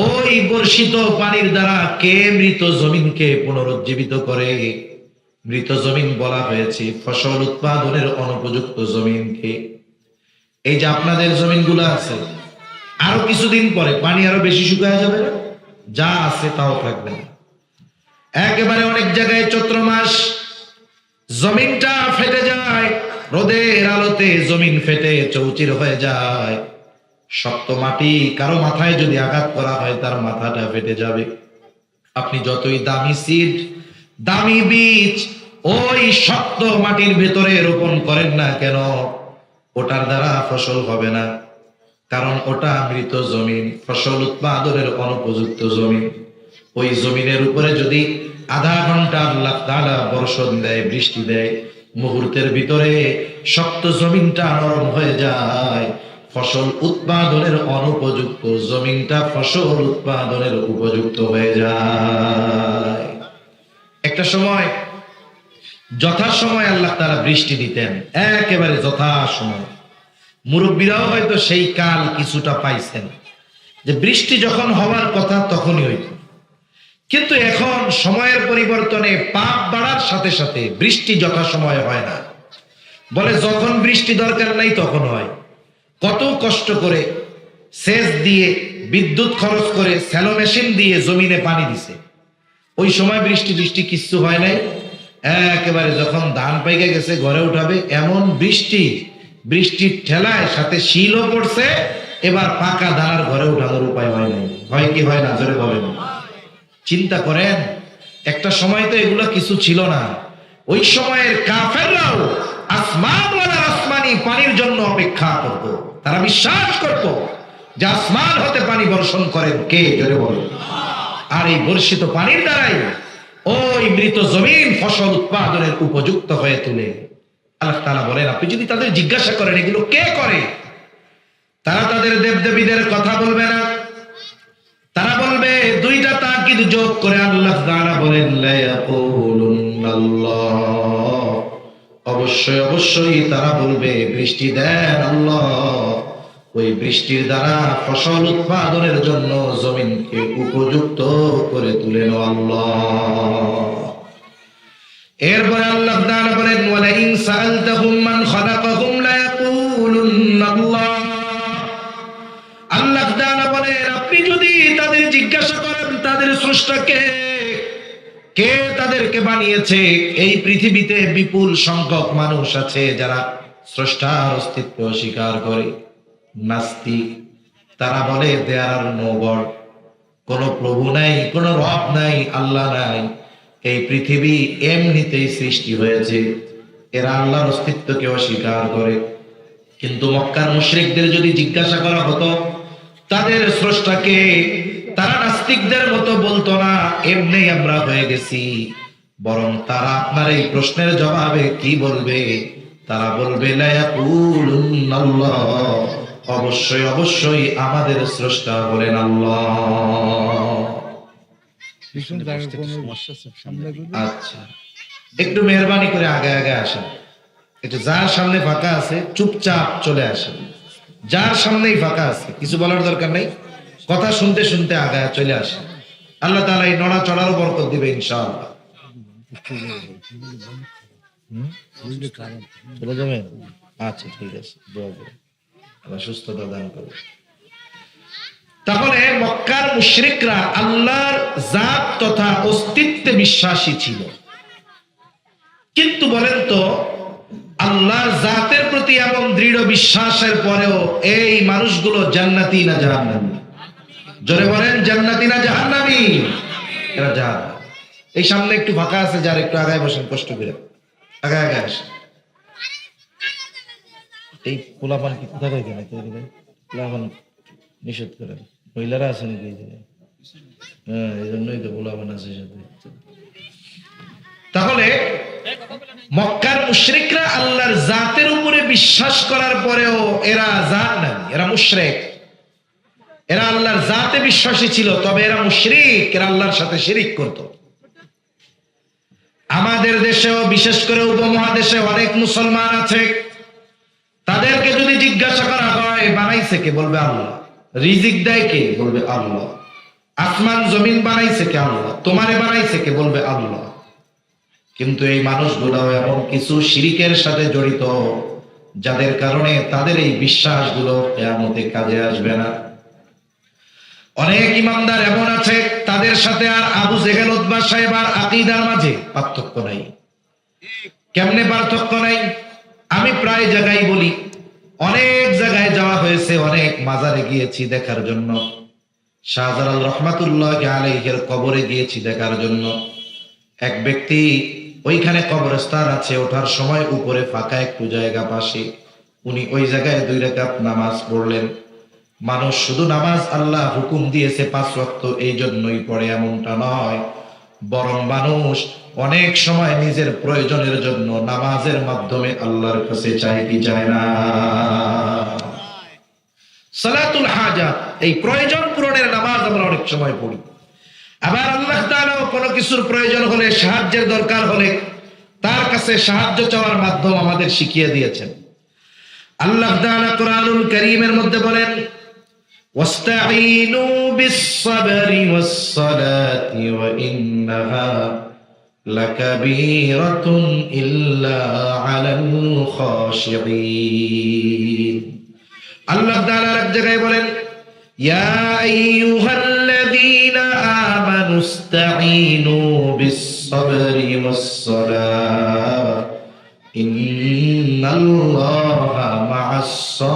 ওই বর্ষিত পানির দ্বারা কে মৃত জমিনকে পুনরুজ্জীবিত করে। মৃত জমিন বলা হয়েছে ফসল উৎপাদনের অনুপযুক্ত জমিনকে। এই যে আপনাদের জমিনগুলো আছে, আরো কিছুদিন পরে পানি আরো বেশি শুকায় যাবে না, যা আছে তাও থাকবে না। একেবারে অনেক জায়গায় চৈত্র মাস জমিনটা ফেটে যায়, রোদের আলোতে জমিন ফেটে চৌচির হয়ে যায়। শক্ত মাটি, কারো মাথায় যদি আঘাত করা হয় তার মাথাটা ফেটে যাবে। আপনি যতই দামি সিড, দামি বীজ ওই শক্ত মাটির ভেতরে রোপণ করেন না কেন, ওটার দ্বারা ফসল হবে না, কারণ ওটা মৃত জমিন, ফসল উৎপাদনের অনুপযুক্ত জমিন। ওই জমিনের উপরে যদি আধা ঘন্টা আল্লাহ তাআলা বর্ষণ দেয়, বৃষ্টি দেয়, মুহূর্তের ভিতরে শক্ত জমিনটা নরম হয়ে যায়, ফসল উৎপাদনের অনুপযুক্ত জমিনটা ফসল উৎপাদনের উপযুক্ত হয়ে যায়। একটা সময় যথাসময় আল্লাহ তাআলা বৃষ্টি দিতেন, একেবারে যথাসময়। মুরব্বীরাও হয়তো সেই কাল কিছুটা পাইছেন যে বৃষ্টি যখন হওয়ার কথা তখনই হইত। কিন্তু এখন সময়ের পরিবর্তনে পাপ বাড়ার সাথে সাথে বৃষ্টি যথাসময় হয় না, বলে যখন বৃষ্টি দরকার নাই তখন হয়। কত কষ্ট করে সেচ দিয়ে, বিদ্যুৎ খরচ করে, স্যালো মেশিন দিয়ে জমিনে পানি দিছে, ওই সময় বৃষ্টি কিচ্ছু হয় নাই। একেবারে যখন ধান পাইকে গেছে ঘরে উঠাবে এমন বৃষ্টির ঠেলায় সাথে শিলও পড়ছে, এবার পাকা দানার ঘরে উঠানোর উপায় হয় নাই। হয় কি হয় না জোরে বলেন। চিন্তা করেন, একটা সময় তো এগুলো কিছু ছিল না। ওই সময়ের কাফেররাও আসমানওয়ালা আসমানি পানির জন্য অপেক্ষা করত। তারা বিশ্বাস করত যে আসমান হতে পানি বর্ষণ করেন কে, জোরে বলেন। আর এই বর্ষিত পানির দ্বারাই ওই মৃত জমিন ফসল উৎপাদনের উপযুক্ত হয়ে তোলে। আল্লাহ তাআলা বলেন, আপনি যদি তাদের জিজ্ঞাসা করেন এগুলো কে করে, তারা তাদের দেবদেবীদের কথা বলবে না, তারা বলবে দুইটা তাকিদ যোগ করে আল্লাহ তাআলা বলেন লা ইয়াকুলুন্নাল্লাহ, অবশ্যই তারা বলবে বৃষ্টি দেন আল্লাহ, ওই বৃষ্টির দ্বারা ফসল উৎপাদনের জন্য জমিনকে উপযুক্ত করে তুলেন আল্লাহ। এরপরে আল্লাহ তাআলা বলেন ওয়ালা ইন সাআলতাহুম মান খালাকাহুম লা ইয়াকুলুন্নাল্লাহ। আল্লাহ তাআলা বলেন, আপনি যদি তাদের জিজ্ঞাসা করেন তাদের স্রষ্টাকে, কে তাদেরকে বানিয়েছে, এই পৃথিবীতে বিপুল সংখ্যক মানুষ আছে যারা স্রষ্টার অস্তিত্ব অস্বীকার করে, নাস্তিক। তারা বলে দেয়ার আর নো গড, কোন প্রভু নাই, কোন রব নাই, আল্লাহ নাই, এই পৃথিবী এমনিতেই সৃষ্টি হয়েছে। এরা আল্লাহর অস্তিত্বকে অস্বীকার করে। কিন্তু মক্কার মুশরিকদের যদি জিজ্ঞাসা করা হতো তাদের স্রষ্টাকে, তারা নাস্তিকদের মতো বলতো না এমনি আমরা হয়ে গেছি, বরং তারা আপনার এই প্রশ্নের জবাবে কি বলবে, তারা বলবে লা ইয়াকুলুন্নাল্লাহ, অবশ্যই আমাদের স্রষ্টা বলেন আল্লাহ। আচ্ছা, একটু মেহরবানি করে আগে আসেন, একটু যার সামনে ফাঁকা আছে চুপচাপ চলে আসেন, যার সামনেই ফাঁকা আছে কিছু বলার দরকার নেই, কথা শুনতে শুনতে আগে চলে আসেন। আল্লাহ তাআলা এই নড়া চড়ারও বরকত দিবে ইনশাআল্লাহ। চলে যাবেন? আচ্ছা ঠিক আছে, দোয়া করুন আল্লাহ সুস্থতা দান করুন। তাহলে মক্কার মুশরিকরা আল্লাহর জাত তথা অস্তিত্বে বিশ্বাসী ছিল, কিন্তু বলেন তো আল্লাহর জাতের প্রতি এমন দৃঢ় বিশ্বাসের পরেও এই মানুষগুলো জান্নাতি না জাহান্নামী? জোরে বলেন, জান্নাতি না জাহান্নামী? এরা জাহান্নামী। এই সামনে একটু ফাঁকা আছে, যার একটু আগায় বসেন, কষ্ট করে আগে আসেন। এই পোলাপান কি কোথা থেকে কেনা, পোলাপান নিষেধ করেন, মহিলারা আছে নাকি এই জায়গায়? হ্যাঁ, এই জন্যই তো পোলাপান আছে সাথে। তাহলে মক্কার মুশরিকরা আল্লাহর জাতের উপরে বিশ্বাস করার পরেও এরা জাত নাই, এরা মুশরিক। এরা আল্লাহর জাতে বিশ্বাসী ছিল, তবে এরা মুশরিক, এরা আল্লাহর সাথে শিরিক করত। আমাদের দেশেও বিশেষ করে উপমহাদেশে অনেক মুসলমান আছে, তাদেরকে যদি জিজ্ঞাসা করা হয় বানাইছে কে, বলবে আল্লাহ। রিজিক দেয় কে, বলবে আল্লাহ। আসমান জমিন বানাইছে কে, আল্লাহ। তোমারে বানাইছে কে, বলবে আল্লাহ। কিন্তু এই মানুষগুলো এমন কিছু শিরিকের সাথে জড়িত যাদের কারণে তাদের এই বিশ্বাসগুলো কিয়ামতে কাজে আসবে না। অনেক ইমানদার এমন আছে, তাদের সাথে আর আবু জেহেল উতবা সাহেব আর আকীদার মাঝে পার্থক্য নাই। কেমনে পার্থক্য নাই? আমি প্রায় জায়গায় বলি, অনেক জায়গায় যাওয়া হয়েছে, অনেক মাজারে গিয়েছি দেখার জন্য। শাহজালাল রহমাতুল্লাহ আলাইহির কবরে গিয়েছি দেখার জন্য। এক ব্যক্তি, ওইখানে কবরস্থান আছে, ওঠার সময় উপরে ফাঁকা একটু জায়গা পাশে, উনি ওই জায়গায় 2 রাকাত নামাজ পড়লেন। মানুষ শুধু নামাজ আল্লাহ হুকুম দিয়েছে 5 ওয়াক্ত এই জন্যই পড়ে এমনটা নয়, বরং মানুষ অনেক সময় নিজের প্রয়োজনের জন্য নামাজের মাধ্যমে আল্লাহর কাছে চায় কি চায় না? সালাতুল হাজাত, এই প্রয়োজন পূরণের নামাজ আমরা অনেক সময় পড়ি। আবার আল্লাহ তাআলা কোনো কিছুর প্রয়োজন হলে, সাহায্যের দরকার হলে তার কাছে সাহায্য চাওয়ার মাধ্যম আমাদের শিখিয়ে দিয়েছেন। আল্লাহ তাআলা কোরআনুল কারীমের মধ্যে বলেন, ওয়াস্তাঈনু বিস-সাবরি ওয়াস-সালাতি ওয়া ইন্নাহা লাকাবীরাতুন ইল্লা আলাল খাশিঈন। আল্লাহ তাআলা এক জায়গায় বলেন, ইয়া আইয়ুহাল্লাযীনা আমানু ইসতাঈনু বিস-সাবরি ওয়াস-সালাতি ইন্নাল্লাহা মা'আস-সাবিরিন।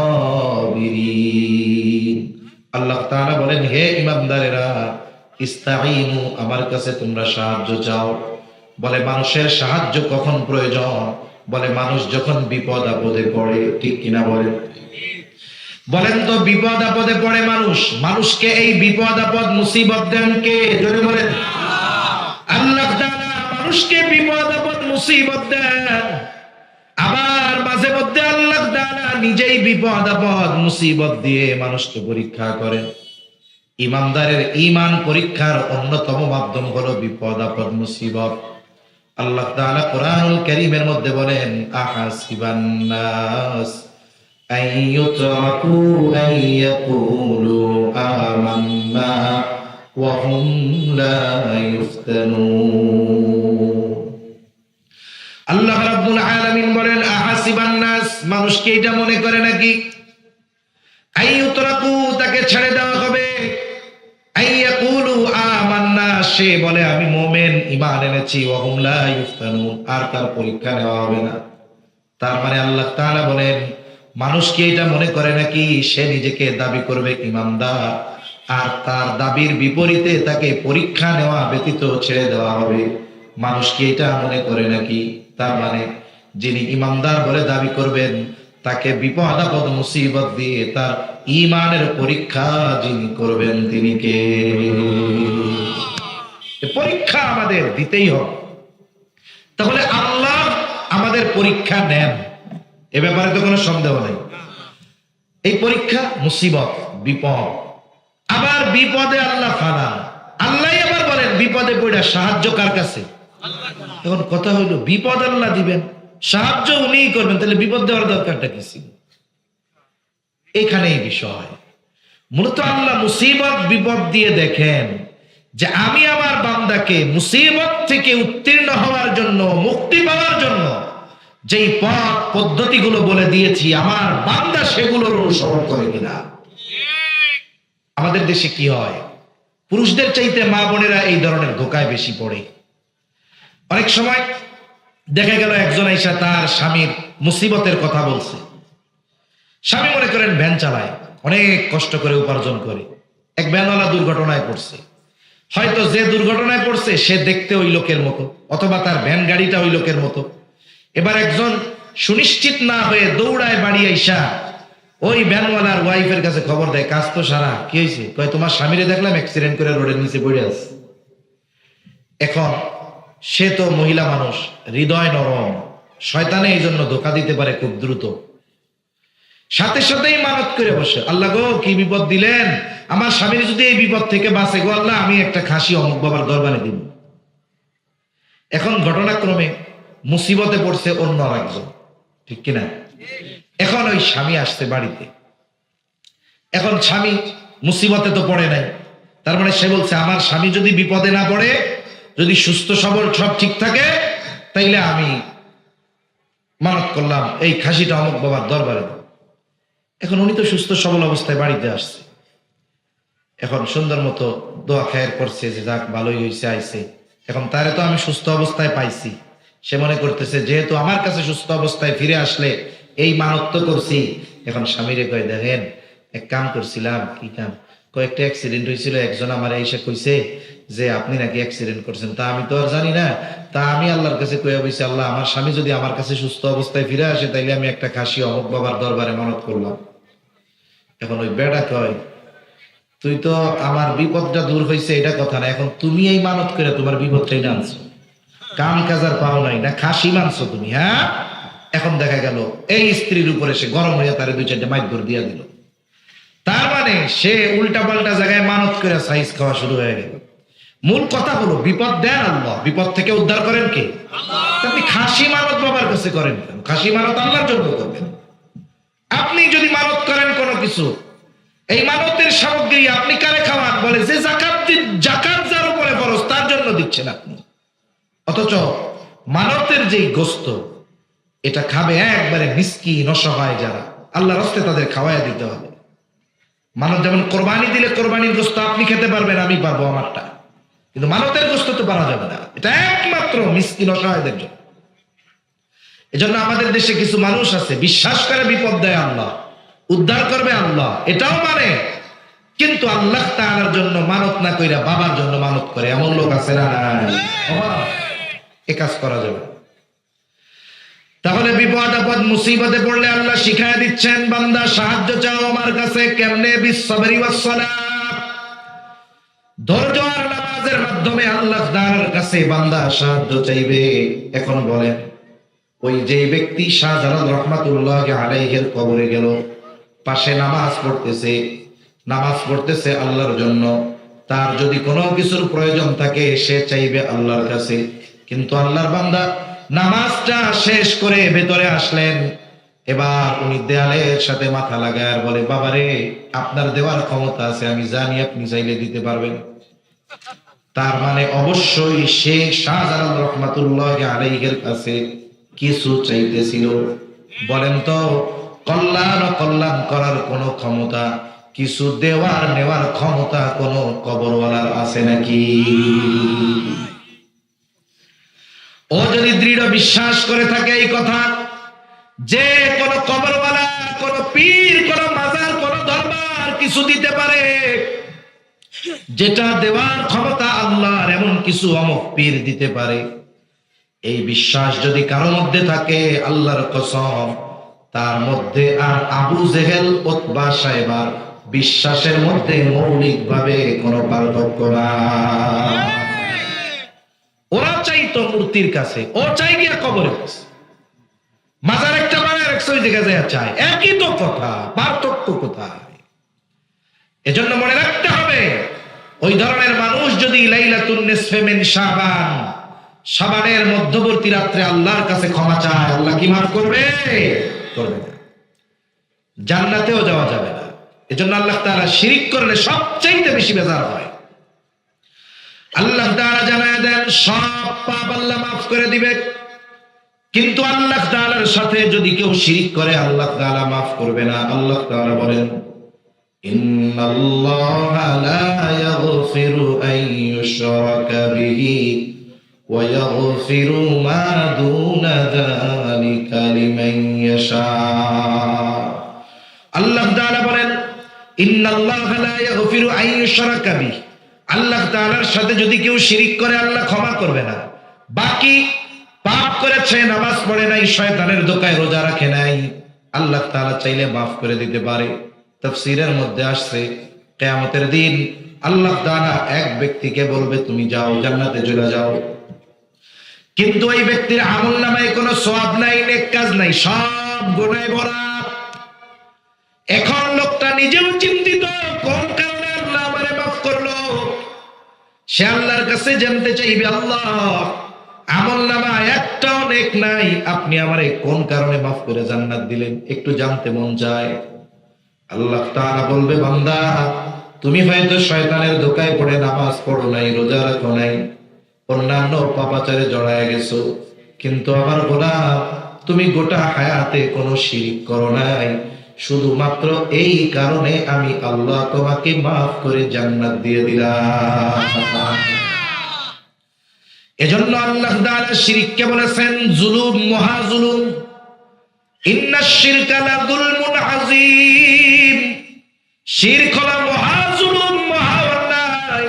আল্লাহ তাআলা বলেন, হে ঈমানদারেরা, ইস্তাঈনু, আমার কাছে তোমরা সাহায্য চাও। বলে মানুষের সাহায্য কখন প্রয়োজন? বলে মানুষ যখন বিপদ আপদে পড়ে। ঠিক কিনা বলেন? বলেন তো, বিপদ আপদে পড়ে মানুষ, মানুষকে এই বিপদ আপদ মুসিবত দেন কে? জোরে বলেন। আল্লাহ তাআলা মানুষকে বিপদ আপদ মুসিবত দেন। আবার মাঝে মধ্যে আল্লাহ তাআলা নিজেই বিপদ আপদ মুসিবত দিয়ে মানুষকে পরীক্ষা করেন। ইমানদারের ঈমান পরীক্ষার অন্যতম মাধ্যম হলো বিপদ আপদ মুসিবত। আল্লাহ তাআলা কোরআনুল কারীমের মধ্যে বলেন, আহাসিবান নাস আইয়ুতরাকু আইয়াকুলু আমান্না ওয়া হুম লা ইফতানুন। আল্লাহ রাব্বুল আলামিন বলেন, আহাসিবান নাস, মানুষকে এটা মনে করে নাকি আইয়ুতরাকু, তাকে ছেড়ে দেওয়া হবে, আইয়াকুলু আমান্না, সে বলে আমি মুমিন, ঈমান এনেছি, ওয়া হুম লা ইফতানুন, আর তার পরীক্ষা নেওয়া হবে না। তার মানে আল্লাহ তাআলা বলেন, মানুষকে এটা মনে করে নাকি সে নিজেকে দাবি করবে ঈমানদার, আর তার দাবির বিপরীতে তাকে পরীক্ষা নেওয়া ব্যতীত ছেড়ে দেওয়া হবে। মানুষকে এটা মনে করে নাকি? তার মানে যিনি ঈমানদার বলে দাবি করবেন, তাকে বিপদ আপদ মুসিবত দিয়ে তার ঈমানের পরীক্ষা যিনি করবেন তিনি কে? পরীক্ষা আমাদের দিতেই হবে। তাহলে আল্লাহ আমাদের পরীক্ষা নেন, এ ব্যাপারে তো কোনো সন্দেহ নেই। এই পরীক্ষা মুসিবত, বিপদ, আবার বিপদে আল্লাহ ফালান। আল্লাহ আবার বলেন, বিপদে পড়া সাহায্য কার কাছে? এখন কথা হইলো, বিপদ আল্লাহ দিবেন, সাহায্য উনিই করবেন, তাহলে বিপদ দেওয়ার দরকারটা কি ছিল? এখানেই বিষয়। মূলত আল্লাহ মুসিবত বিপদ দিয়ে দেখেন যে আমি আমার বান্দাকে মুসিবত থেকে উত্তীর্ণ হওয়ার জন্য, মুক্তি পাওয়ার জন্য যেই পথ পদ্ধতিগুলো বলে দিয়েছি, আমার বান্দা সেগুলোর অনুসরণ করে কিনা। আমাদের দেশে কি হয়, পুরুষদের চাইতে মা বোনেরা এই ধরনের ধোকায় বেশি পড়ে। অনেক সময় দেখা গেল একজন আইসা তার স্বামীর মুসিবতের কথা বলছে। স্বামী মনে করেন ভ্যান চালায়, অনেক কষ্ট করে উপার্জন করে, এক ভ্যানওয়ালা দুর্ঘটনায় পড়ছে। হয়তো যে দুর্ঘটনায় পড়ছে সে দেখতে ওই লোকের মতো, অথবা তার ভ্যান গাড়িটা ওই লোকের মতো। এবার একজন সুনিশ্চিত না হয়ে দৌড়ায় বাড়ি আইসা ওই ভ্যানওয়ালার ওয়াইফের কাছে খবর দেয়, কাজ তো সারা, কি হয়েছে? কয় তোমার স্বামীরে দেখলাম অ্যাক্সিডেন্ট করে রোডের নিচে পড়ে আছে। এখন সে তো মহিলা মানুষ, হৃদয় নরম, শয়তানে এই জন্য ধোকা দিতে পারে খুব দ্রুত। সাথে সাথেই মানত করে বসে, আল্লাহ গো কি বিপদ দিলেন, আমার স্বামীর যদি এই বিপদ থেকে বাঁচে গো আল্লাহ, আমি একটা খাসি অমুক বাবার দরবারে দিব। এখন ঘটনাক্রমে মুসিবতে পড়ছে অন্য একজন, ঠিক কিনা? এখন ওই স্বামী আসছে বাড়িতে। এখন স্বামী মুসিবতে তো পড়ে নাই, তার মানে সে বলছে আমার স্বামী যদি বিপদে না পড়ে, যদি সুস্থ সবল সব ঠিক থাকে, তাইলে আমি মানত করলাম এই খাসিটা অমুক বাবার দরবারে দাও। এখন উনি তো সুস্থ সবল অবস্থায় বাড়িতে আসছে, এখন সুন্দর মতো দোয়া খায়ের করছে যে যাক ভালোই হয়েছে আইছে। এখন তারে তো আমি সুস্থ অবস্থায় পাইছি, সে মনে করতেছে যেহেতু আমার কাছে সুস্থ অবস্থায় ফিরে আসলে এই মানত তো করছি। এখন স্বামীরে কয় দেখেন এক কাম করছিলাম। কি কাম? কয়েকটা অ্যাক্সিডেন্ট হয়েছিল, একজন আমার এসে কইছে যে আপনি নাকি অ্যাক্সিডেন্ট করছেন। তা আমি তো আর জানি না, তা আমি আল্লাহর কাছে কইয়া বলছি আল্লাহ আমার স্বামী যদি আমার কাছে সুস্থ অবস্থায় ফিরে আসে তাইলে আমি একটা খাসি অমুক বাবার দরবারে মানত করলাম। এখন ওই বেটা কয় তুই তো আমার বিপদটা দূর হয়েছে এটা কথা না, এখন তুমি এই মানত করে তোমার বিপদটাই না আনছো, কাম কাজার পাও নাই না খাসি মানছো তুমি। হ্যাঁ, এখন দেখা গেল এই স্ত্রীর উপরে সে গরম হইয়া তারে 2-4টা মাইর দিয়া দিল। তার মানে সে উল্টা পাল্টা জায়গায় মানত করে সাইজ খাওয়া শুরু হয়ে গেল। মূল কথা হলো বিপদ দেন আল্লাহ, বিপদ থেকে উদ্ধার করেন কে? আপনি খাসি মানত বাবার কাছে করেন কেন? খাসি মানত আল্লাহর জন্য করবেন। আপনি যদি মানত করেন কোনো কিছু, এই মানতের সামগ্রী আপনি কারে খাওয়ান? বলে যে জাকাত যার উপরে ফরজ তার জন্য দিচ্ছেন আপনি। অথচ মানতের যেই গোস্ত এটা খাবে একবারে মিসকিন অসহায় যারা, আল্লাহর রাস্তে তাদের খাওয়াইয়া দিতে হবে। মানত যেমন কোরবানি দিলে কোরবানির গোস্ত আপনি খেতে পারবেন, আমি পারবো আমারটা, কিন্তু মানতের গোস্ত তো পারা যাবে না, এটা একমাত্র মিসকিন অসহায়দের জন্য। এজন্য আমাদের দেশে কিছু মানুষ আছে বিশ্বাস করে বিপদ দেয় আল্লাহ, উদ্ধার করবে আল্লাহ, এটাও মানে, কিন্তু আল্লাহ তাআলার জন্য মানত না কইরা বাবার জন্য মানত করে, এমন লোক আছে না? এ কাজ করা যাবে। তাহলে বিপদ আপদ মুসিবতে পড়লে আল্লাহ শিখায় দিচ্ছেন বান্দা সাহায্য চাও আমার কাছে কেমনে? বিসসাবরি ওয়াস সালাহ, ধৈর্য আর নামাজের মাধ্যমে আল্লাহ তাআলার কাছে বান্দা সাহায্য চাইবে। এখন বলেন ওই যে ব্যক্তি শাহজালাল রাহমাতুল্লাহি আলাইহির কবরে গেল, পাশে নামাজ পড়তেছে আল্লাহর জন্য, তার যদি কোনো কিছুর প্রয়োজন থাকে সে চাইবে আল্লাহর কাছে, কিন্তু আল্লাহর বান্দা নামাজটা শেষ করে ভেতরে আসলেন, এবার উনি দেয়ালের সাথে মাথা লাগায় আর বলে বাবারে আপনার দেওয়ার ক্ষমতা আছে, আমি জানি আপনি চাইলে দিতে পারবেন। তার মানে অবশ্যই সে শাহজালাল রাহমাতুল্লাহি আলাইহির কাছে কিছু চাইতেছিল। বলেন তো কল্যাণ করার কোন ক্ষমতা, কিছু দেওয়ার নেওয়ার ক্ষমতা কোন কবরওয়ালার আছে নাকি? ও যদি দৃঢ় বিশ্বাস করে থাকে এই কথা যে কোন কবরওয়ালা, কোন পীর, কোন মাজার, কোন দরবার কিছু দিতে পারে, যেটা দেওয়ার ক্ষমতা আল্লাহর, এমন কিছু অমুক পীর দিতে পারে, এই বিশ্বাস যদি কারো মধ্যে থাকে আল্লাহর কসম তার মধ্যে আর আবু জেহেল উতবা সাহেবার বিশ্বাসের মধ্যে মৌলিকভাবে কোনো পার্থক্য নাই। ওরা চাইতো মূর্তির কাছে, ও চাই গিয়া কবরের কাছে। মাজার একটা বানায় রাখছে ওই জায়গায় যায় চায়, একই তো কথা, পার্থক্য কোথায়? এজন্য মনে রাখতে হবে ওই ধরনের মানুষ যদি লাইলাতুন নিসফে মিন শাবান, শাবানের মধ্যবর্তী রাত্রে আল্লাহর কাছে ক্ষমা চায়, আল্লাহ কি মাফ করবে? করবে না, জান্নাতেও যাওয়া যাবে না। এজন্য আল্লাহ তাআলা শিরিক করলে সবচেয়ে বেশি বেজার হয়। আল্লাহ তাআলা জানায় দেন সব পাপ আল্লাহ মাফ করে দিবে, কিন্তু আল্লাহ তাআলার সাথে যদি কেউ শিরিক করে আল্লাহ তাআলা মাফ করবে না। আল্লাহ তাআলা বলেন ইন্নাল্লাহা লা ইয়াগফিরু আন ইউশরাকা বিহি ওয়া ইয়াগফিরু মা দুনা যালিকা লিমান ইয়াশা। আল্লাহ তাআলা বলেন ইন্নাল্লাহা লা ইয়াগফিরু আন ইউশরাকা বিহি, আল্লাহ তাআলার সাথে যদি কেউ শিরিক করে আল্লাহ ক্ষমা করবে না। বাকি পাপ করেছে, নামাজ পড়ে নাই, শয়তানের ধোঁকায় রোজা রাখে নাই, আল্লাহ তাআলা চাইলে মাফ করে দিতে পারে। তাফসীরের মধ্যে আসছে কিয়ামতের দিন আল্লাহ তাআলা এক ব্যক্তিকে বলবে তুমি যাও জান্নাতে চলে যাও, কিন্তু ওই ব্যক্তির আমলনামায় কোনো সওয়াব নাই, নেক কাজ নাই, সব গুনাহে ভরা। এখন লোকটা নিজেও চিন্তিত, কোন কারণে আল্লাহ আমারে মাফ করলো। সে আল্লাহর কাছে জানতে চাইবে, আল্লাহ আমলনামা একটাও নেক নাই, আপনি আমারে কোন কারণে মাফ করে জান্নাত দিলেন, একটু জানতে মন চায়। আল্লাহ তাআলা বলবে, বান্দা তুমি হয়তো শয়তানের ধোঁকায় পড়ে নামাজ পড়ো নাই, রোজা রাখো নাই, অন্যান্য পাপাচারে জড়ায় গেছো, কিন্তু আমার গোলাম তুমি গোটা হায়াতে কোনো শিরক করো নাই, শুধুমাত্র এই কারণে আমি আল্লাহ তোমাকে মাফ করে জান্নাত দিয়ে দিলাম। এজন্য আল্লাহ তাআলা শিরককে বলেছেন জুলুম, মহা জুলুম। ইন্নাশ শিরকা লাযুলমুন আযীম। শিরক হলো মহা জুলুম, মহা অন্যায়।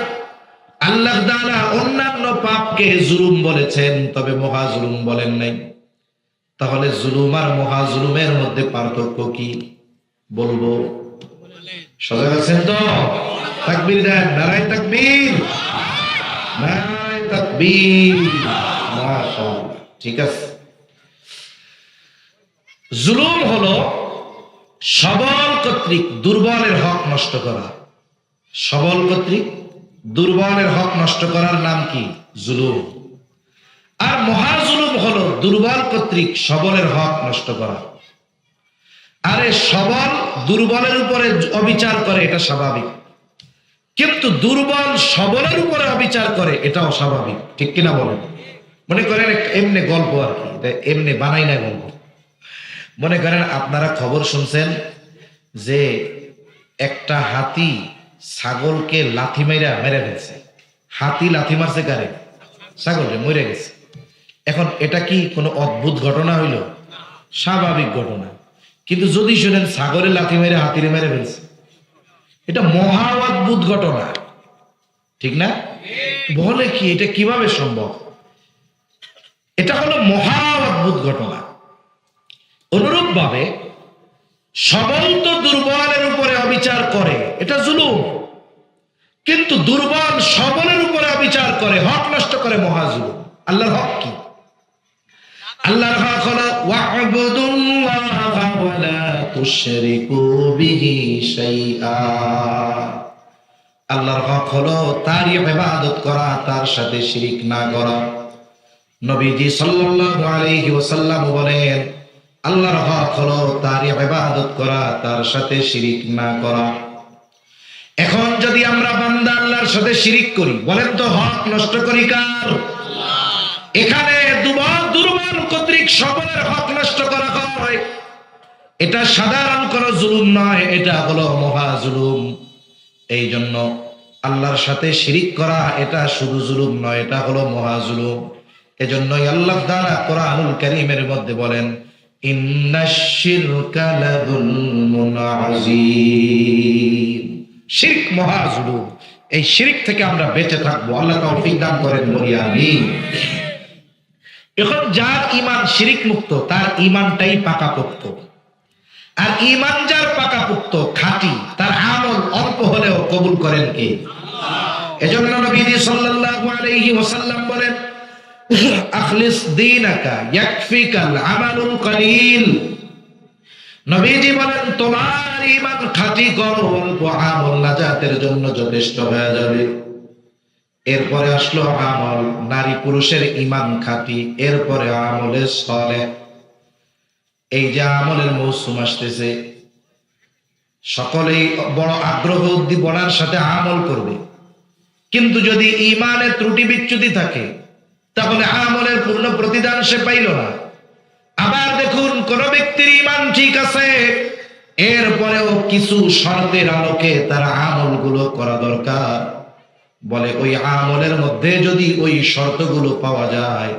আল্লাহ তাআলা অন্যান্য পাপকে জুলুম বলেছেন, তবে মহা জুলুম বলেন নাই। তাহলে জুলুম আর মহা জুলুমের মধ্যে পার্থক্য কি বলবো? সজাগ আছেন তো? তাকবীর দেন, নারায়ে তাকবীর, নারায়ে তাকবীর, মাশাআল্লাহ। ঠিক আছে। জুলুম হলো সবল কর্তৃক দুর্বলের হক নষ্ট করা। সবল কর্তৃক দুর্বলের হক নষ্ট করার নাম কি? জুলুম। আর মহা জুলুম হলো দুর্বল কর্তৃক সবলের হক নষ্ট করা। আরে সবল দুর্বলের উপরে অবিচার করে, এটা স্বাভাবিক, কিন্তু দুর্বল সবলের উপরে অবিচার করে, এটা অস্বাভাবিক। ঠিক কিনা বলেন? মনে করেন এমনি গল্প আর কি, এমনি বানাই না গল্প। মনে করেন আপনারা খবর শুনছেন যে একটা হাতি ছাগলকে লাথি মেরে ফেলছে। হাতি লাথি মারছে কারে? ছাগলকে, মরে গেছে। এখন এটা কি কোনো অদ্ভুত ঘটনা হইল? স্বাভাবিক ঘটনা। কিন্তু যদি শুনেন ছাগলের লাথি মেরে হাতিরে মেরে ফেলছে, এটা মহা অদ্ভুত ঘটনা, ঠিক না? বলে কি, এটা কিভাবে সম্ভব? এটা হলো মহা অদ্ভুত ঘটনা। অনুরূপ ভাবে সবল তো দুর্বলের উপরে অবিচার করে, এটা জুলুম, কিন্তু দুর্বল সবলের উপরে অবিচার করে, হক নষ্ট করে, মহা জুলুম। আল্লাহর হক কি? আল্লাহর হক হলো ওয়া'বুদুল্লাহা ওয়া লা তুশরিকু বিহি শাইআ। আল্লাহর হক হলো তারই ইবাদত করা, তার সাথে শিরক না করা। নবীজি সাল্লাল্লাহু আলাইহি ওয়াসাল্লাম বলেন, আল্লাহর হক হলো তারই ইবাদত করা, তার সাথে শিরক না করা। এখন যদি আমরা বান্দা আল্লাহর সাথে শিরক করি, বলেন তো হক নষ্ট করি কার? এখানে দুর্বল কর্তৃক সবলের হক নষ্ট করা হয়, এটা সাধারণ কোনো জুলুম নয়, এটা হলো মহা জুলুম। এই জন্য আল্লাহর সাথে শিরক করা এটা শুধু জুলুম নয়, এটা হলো মহা জুলুম। এজন্যই আল্লাহ তাআলা কোরআনুল কারীমের মধ্যে বলেন, ইন্নাশ শিরকা লাযুলমুন আযীম। শিরক মহা জুলুম। এই শিরক থেকে আমরা বেঁচে থাকবো, আল্লাহ তৌফিক দান করেন, বলি আমিন। এখন যার ঈমান শিরক মুক্ত, তার ঈমানটাই পাকাপোক্ত। আর ঈমান যার পাকাপোক্ত, খাঁটি, তার আমল অল্প হলেও কবুল করেন কে? এজন্য নবীজি সাল্লাল্লাহু আলাইহি ওয়াসাল্লাম বলেন, আখলিস দীনাকা ইয়াকফিকাল আমালুল কলিল। নবীজি বলেন, তোমার ঈমান খাঁটি করো, অল্প আমল নাজাতের জন্য যথেষ্ট হয়ে যাবে। এরপরে আসলো আমল, নারী পুরুষের ঈমান খাঁটি, এরপরে আমলে সালেহ। এই যে আমলের মৌসুম আসতেছে, সকলেই বড় আগ্রহ উদ্দীপনার সাথে আমল করবে, কিন্তু যদি ঈমানে ত্রুটি বিচ্যুতি থাকে, তাহলে আমলের পূর্ণ প্রতিদান সে পাইল না। আবার দেখুন, কোন ব্যক্তির ঈমান ঠিক আছে, এরপরেও কিছু শর্তের আলোকে তার আমলগুলো করা দরকার। বলে ওই আমলের মধ্যে যদি ওই শর্তগুলো পাওয়া যায়,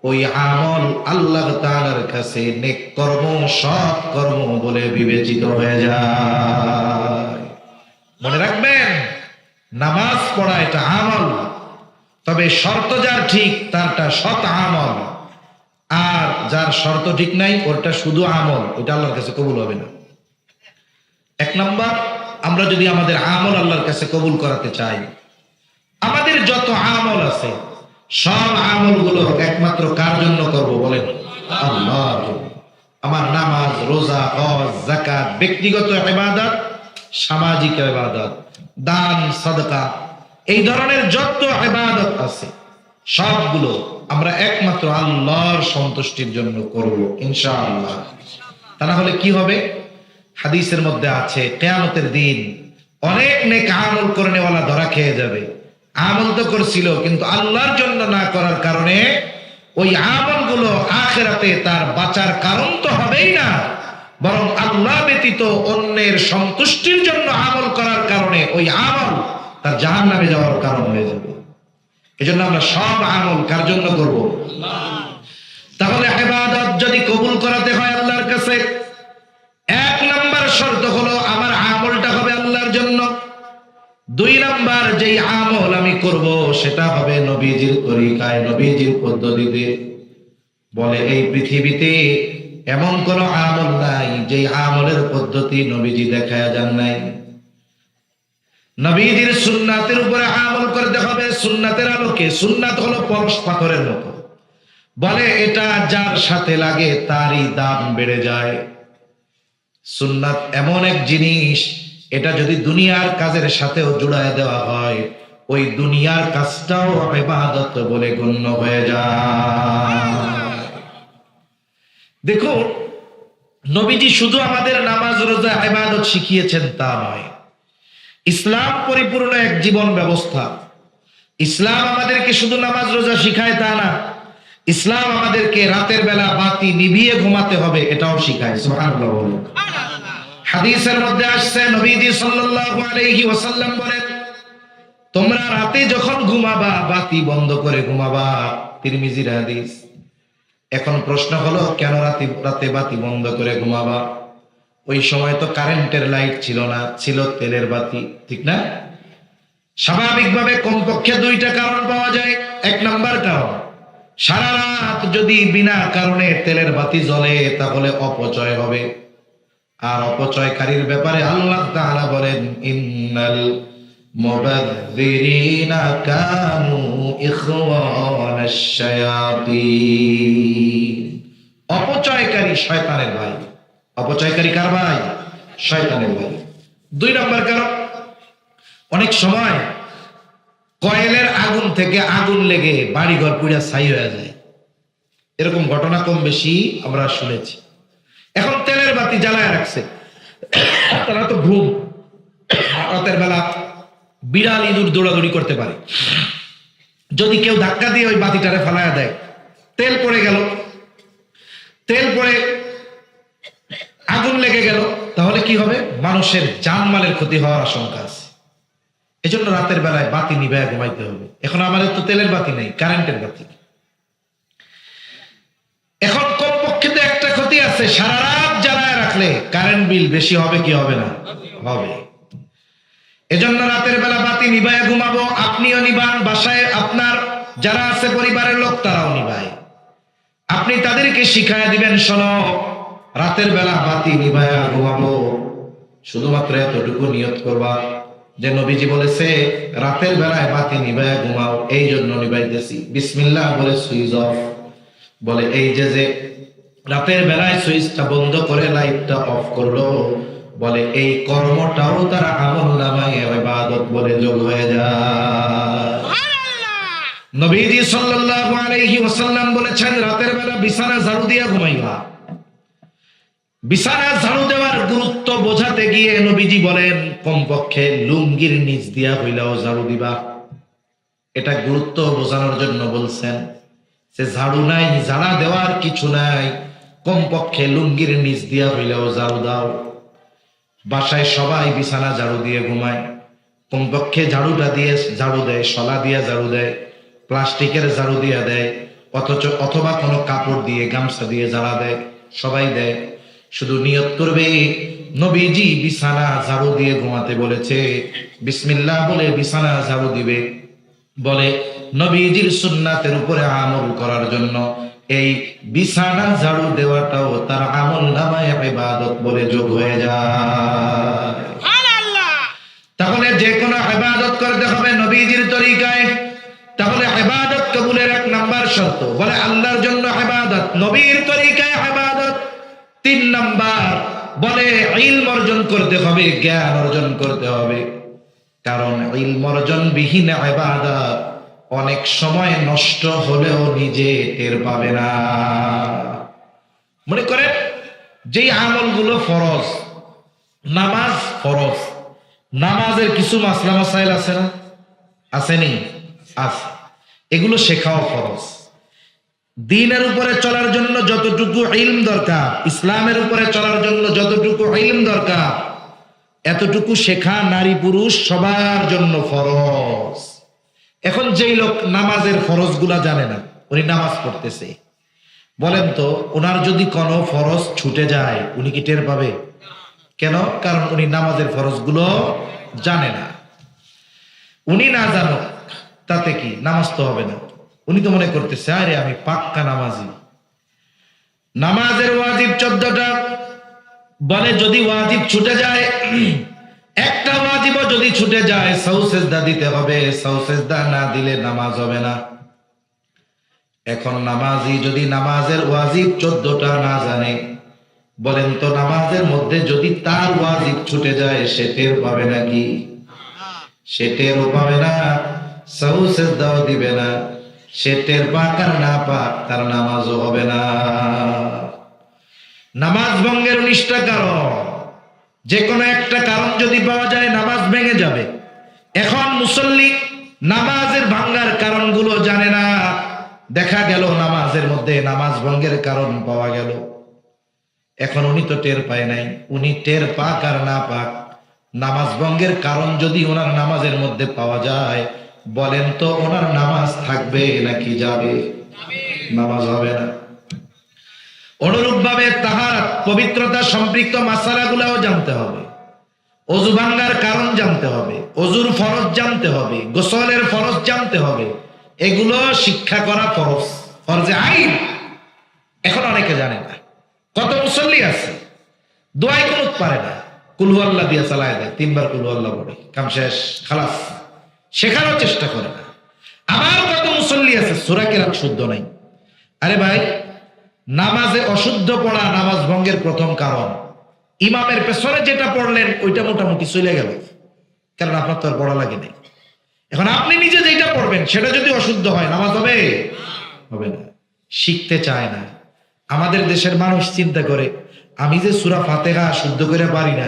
ওই আমল আল্লাহ তাআলার কাছে নেক কর্ম, সৎ কর্ম বলে বিবেচিত হয়ে যায়। মনে রাখবেন, নামাজ পড়া এটা আমল, তবে শর্ত যার ঠিক তারটা সৎ আমল, আর যার শর্ত ঠিক নাই ওটা শুধু আমল, ওটা আল্লাহর কাছে কবুল হবে না। এক নাম্বার, আমরা যদি আমাদের আমল আল্লাহর কাছে কবুল করাতে চাই, আমাদের যত আমল আছে সব আমলগুলো একমাত্র কার জন্য করব? বলেন, আল্লাহর জন্য। আমার নামাজ, রোজা, হজ, যাকাত, ব্যক্তিগত ইবাদত, সামাজিক ইবাদত, দান, সাদকা, এই ধরনের যত ইবাদত আছে সবগুলো আমরা একমাত্র আল্লাহর সন্তুষ্টির জন্য করব ইনশাআল্লাহ। তা না হলে কি হবে? হাদিসের মধ্যে আছে কিয়ামতের দিন অনেক নেক আমল করনেওয়ালা ধরা খেয়ে যাবে। আমল তো করছিল কিন্তু আল্লাহর জন্য না করার কারণে ওই আমলগুলো আখিরাতে তার বাঁচার কারণ তো হবেই না, বরং আল্লাহ ব্যতীত অন্যের সন্তুষ্টির জন্য আমল করার কারণে ওই আমল তার জাহান্নামে যাওয়ার কারণ হয়ে যাবে। এজন্য আমরা সব আমল কার জন্য করব? তাহলে ইবাদত যদি কবুল করাতে হয় আল্লাহর কাছে, এক নাম্বার শর্ত হলো আমার আমলটা হবে আল্লাহর জন্য। দুই নাম্বার যেই আমল আমি করব সেটা হবে নবীজির তরিকায়, নবীজির পদ্ধতিতে। বলে এই পৃথিবীতে এমন কোন আমল নাই যে আমলের পদ্ধতি নবীজি দেখায়া যান নাই। নবীজির সুন্নাতের উপরে আমল করতে হবে সুন্নাতের আলোকে। সুন্নাত হলো পরশ পাথরের মতো, বলে এটা যার সাথে লাগে তারই দাম বেড়ে যায়। সুন্নাত এমন এক জিনিস, এটা যদি দুনিয়ার কাজের সাথেও জুড়ায় দেওয়া হয় ওই দুনিয়ার কাজটাও ইবাদত বলে গণ্য হয়ে যায়। দেখো, নবীজি শুধু আমাদের নামাজ, রোজা, ইবাদত শিখিয়েছেন তা নয়, ইসলাম পরিপূর্ণ এক জীবন ব্যবস্থা। ইসলাম আমাদেরকে শুধু নামাজ রোজা শিখায় তা না, ইসলাম আমাদেরকে রাতের বেলা বাতি নিভিয়ে ঘুমাতে হবে এটাও শিখায়। সুবহানাল্লাহ। হাদিসের মধ্যে আসছে নবীজি সাল্লাল্লাহু আলাইহি ওয়াসাল্লাম বলেন, তোমরা রাতে যখন ঘুমাবা বাতি বন্ধ করে ঘুমাবা। তিরমিজির হাদিস। এখন প্রশ্ন হলো কেন রাতে বাতি বন্ধ করে ঘুমাবা? ওই সময় তো কারেন্টের লাইট ছিল না, ছিল তেলের বাতি, ঠিক না? স্বাভাবিকভাবে কমপক্ষে দুইটা কারণ পাওয়া যায়। এক নাম্বার কারণ, সারা রাত যদি বিনা কারণে তেলের বাতি জ্বলে তাহলে অপচয় হবে। আর অপচয়কারীর ব্যাপারে আল্লাহ তাআলা বলেন, ইন্নাল মুবাযযিরিনা কানু ইখওয়ানাশ শায়াতিন। অপচয়কারী শয়তানের ভাই। অপচয়কারী কার ভাই? শয়তানের ভাই। দুই নম্বর কারণ, অনেক সময় কয়েলের আগুন থেকে আগুন লেগে বাড়িঘর পুড়ে ছাই হয়ে যায়। এরকম ঘটনা কম বেশি আমরা শুনেছি। এখন তেলের বাতি জ্বালায় রাখছে, তারা তো ঘুম, রাতের বেলা বিড়াল ইঁদুর দৌড়াদৌড়ি করতে পারে। যদি কেউ ধাক্কা দিয়ে ওই বাতিটারে ফালায়া দেয়, তেল পড়ে গেল, তেল পড়ে আগুন লেগে গেল, তাহলে কি হবে? মানুষের জানমালের ক্ষতি হওয়ার আশঙ্কা আছে। এজন্য রাতের বেলায় বাতি নিভায়া ঘুমাইতে হবে। এখন আমাদের তো তেলের বাতি নেই, কারেন্টের বাতি। এখন কমপক্ষে তো একটা ক্ষতি আছে, সারা রাত জ্বালায় রাখলে কারেন্ট বিল বেশি হবে কি হবে না? হবে। এজন্য রাতের বেলা বাতি নিভায়া ঘুমাবো। আপনিও নিবান, বাসায় আপনার যারা আছে পরিবারের লোক তারাও নিভায়। আপনি তাদেরকে শিখায় দিবেন, শোনো রাতের বেলা বাতি নিভায়া ঘুমাবো। শুধুমাত্র এতটুকু নিয়ত করবা যে নবীজি বলেছে রাতের বেলায় বাতি নিভায়া ঘুমাও, এই জন্য নিভাইতেছি। বিসমিল্লাহ বলে সুইচ অফ। বলে এই যে রাতের বেলায় সুইচটা বন্ধ করে লাইটটা অফ করলো, বলে এই কর্মটাও তার আমলনামায় ইবাদত বলে যোগ হয়ে যায়। নবীজি সাল্লাল্লাহু আলাইহি ওয়াসাল্লাম বলেছেন রাতের বেলা বিছানা ঝাড়ু দিয়া ঘুমাইবা। বিছানা ঝাড়ু দেওয়ার গুরুত্ব বোঝাতে গিয়ে নবীজি বলেন কমপক্ষে লুঙ্গির নিচ দিয়া হইলেও ঝাড়ু দিবা। এটা গুরুত্ব বোঝানোর জন্য বলছেন যে ঝাড়ু নাই, ঝাড়া দেওয়ার কিছু নাই, কমপক্ষে লুঙ্গির নিচ দিয়া হইলেও ঝাড়ু দাও। বাসায় সবাই বিছানা ঝাড়ু দিয়ে ঘুমায়, কমপক্ষে ঝাড়ুটা দিয়ে ঝাড়ু দেয়, শলা দিয়ে ঝাড়ু দেয়, প্লাস্টিকের ঝাড়ু দিয়ে দেয়, অথবা কোনো কাপড় দিয়ে গামছা দিয়ে ঝাড়া দেয়, সবাই দেয়। শুধু নিয়ত করবে নবীজি বিছানা ঝাড়ু দিয়ে ঘুমাতে বলেছে, বিসমিল্লাহ বলে বিছানা ঝাড়ু দিবে। বলে নবীজির সুন্নাতের উপরে আমল করার জন্য এই বিছানা ঝাড়ু দেওয়াটাও তার আমলনামায় ইবাদত বলে যোগ হয়ে যায়। তাহলে যে কোনো ইবাদত করতে হবে নবীজির তরিকায়। তাহলে ইবাদত কবুলের এক নাম্বার শর্ত, বলে আল্লাহর জন্য ইবাদত, নবীর তরিকায় ইবাদত। তিন নাম্বার বলে ইলম অর্জন করতে হবে, জ্ঞান অর্জন করতে হবে, কারণ ইলম অর্জন বিহীন ইবাদত অনেক সময় নষ্ট হলেও নিজে টের পাবে না। মনে করেন যেই আমলগুলো ফরজ, নামাজ ফরজ, নামাজের কিছু মাসলা মাসাইল আছে না, আসেনি? আছে। এগুলো শেখাও ফরজ। দ্বীনের উপরে চলার জন্য যতটুকু ইলম দরকার, ইসলামের উপরে চলার জন্য যতটুকু ইলম দরকার, এতটুকু শেখা নারী পুরুষ সবার জন্য ফরজ। এখন যেই লোক নামাজের ফরজগুলা জানে না, উনি নামাজ পড়তেছে, বলেন তো ওনার যদি কোনো ফরজ ছুটে যায় উনি কি টের পাবে? কেন? কারণ উনি নামাজের ফরজগুলো জানে না। উনি না জানো তাতে কি, নামাজ তো হবে না। উনি তো মনে করতেছে আরে আমি পাক্কা নামাজি। নামাজের ওয়াজিব 14টা, বলে যদি ওয়াজিব ছুটে যায়, একটা ওয়াজিবও যদি ছুটে যায় সাউ সেজদা দিতে হবে, সাউ সেজদা না দিলে নামাজ হবে না। এখন নামাজি যদি নামাজের ওয়াজিব 14টা না জানে, বলেন তো নামাজের মধ্যে যদি তার ওয়াজিব ছুটে যায় সে টের পাবে নাকি? সে টেরও পাবে না, সাউ সেজদাও দিবে না। সে টের পাক আর না পাক তার নামাজও হবে না। নামাজ ভঙ্গের 19টা কারণ, যে কোনো একটা কারণ যদি পাওয়া যায় নামাজ ভেঙে যাবে। এখন মুসল্লি নামাজের ভাঙ্গার কারণগুলো জানে না, দেখা গেল নামাজের মধ্যে নামাজ ভঙ্গের কারণ পাওয়া গেল। এখন উনি তো টের পায় নাই, উনি টের পাক আর না পাক নামাজ ভঙ্গের কারণ যদি ওনার নামাজের মধ্যে পাওয়া যায়, বলেন তো ওনার নামাজ থাকবে নাকি যাবে? নামাজ হবে না। অনুরূপ ভাবে তাহারাত পবিত্রতা সম্পৃক্ত মাসালাগুলাও জানতে হবে, ওযু ভাঙ্গার কারণ জানতে হবে, ওযুর ফরজ জানতে হবে, গোসলের ফরজ জানতে হবে। এগুলো শিক্ষা করা ফরজ, ফরজে আইন। এখন অনেকে জানে না। কত মুসল্লি আছে দোয়াই কুনুত পারে না, কুল হু আল্লাহ দিয়া চালায় দেয়, 3 বার কুল হু আল্লাহ পড়ে, কাম শেষ, খালাস। শেখারও চেষ্টা করে না। আবার কত মুসল্লি আছে সূরা কেরাত শুদ্ধ নাই। আরে ভাই, নামাজে অশুদ্ধ পড়া নামাজ ভঙ্গের প্রথম কারণ। ইমামের পেছনে যেটা পড়লেন ওইটা মোটামুটি চলে গেল, কারণ আপনার তো আর পড়া লাগে নাই। এখন আপনি নিজে যেটা পড়বেন সেটা যদি অশুদ্ধ হয় নামাজ হবে? হবে না। শিখতে চায় না। আমাদের দেশের মানুষ চিন্তা করে আমি যে সূরা ফাতিহা শুদ্ধ করে পারি না,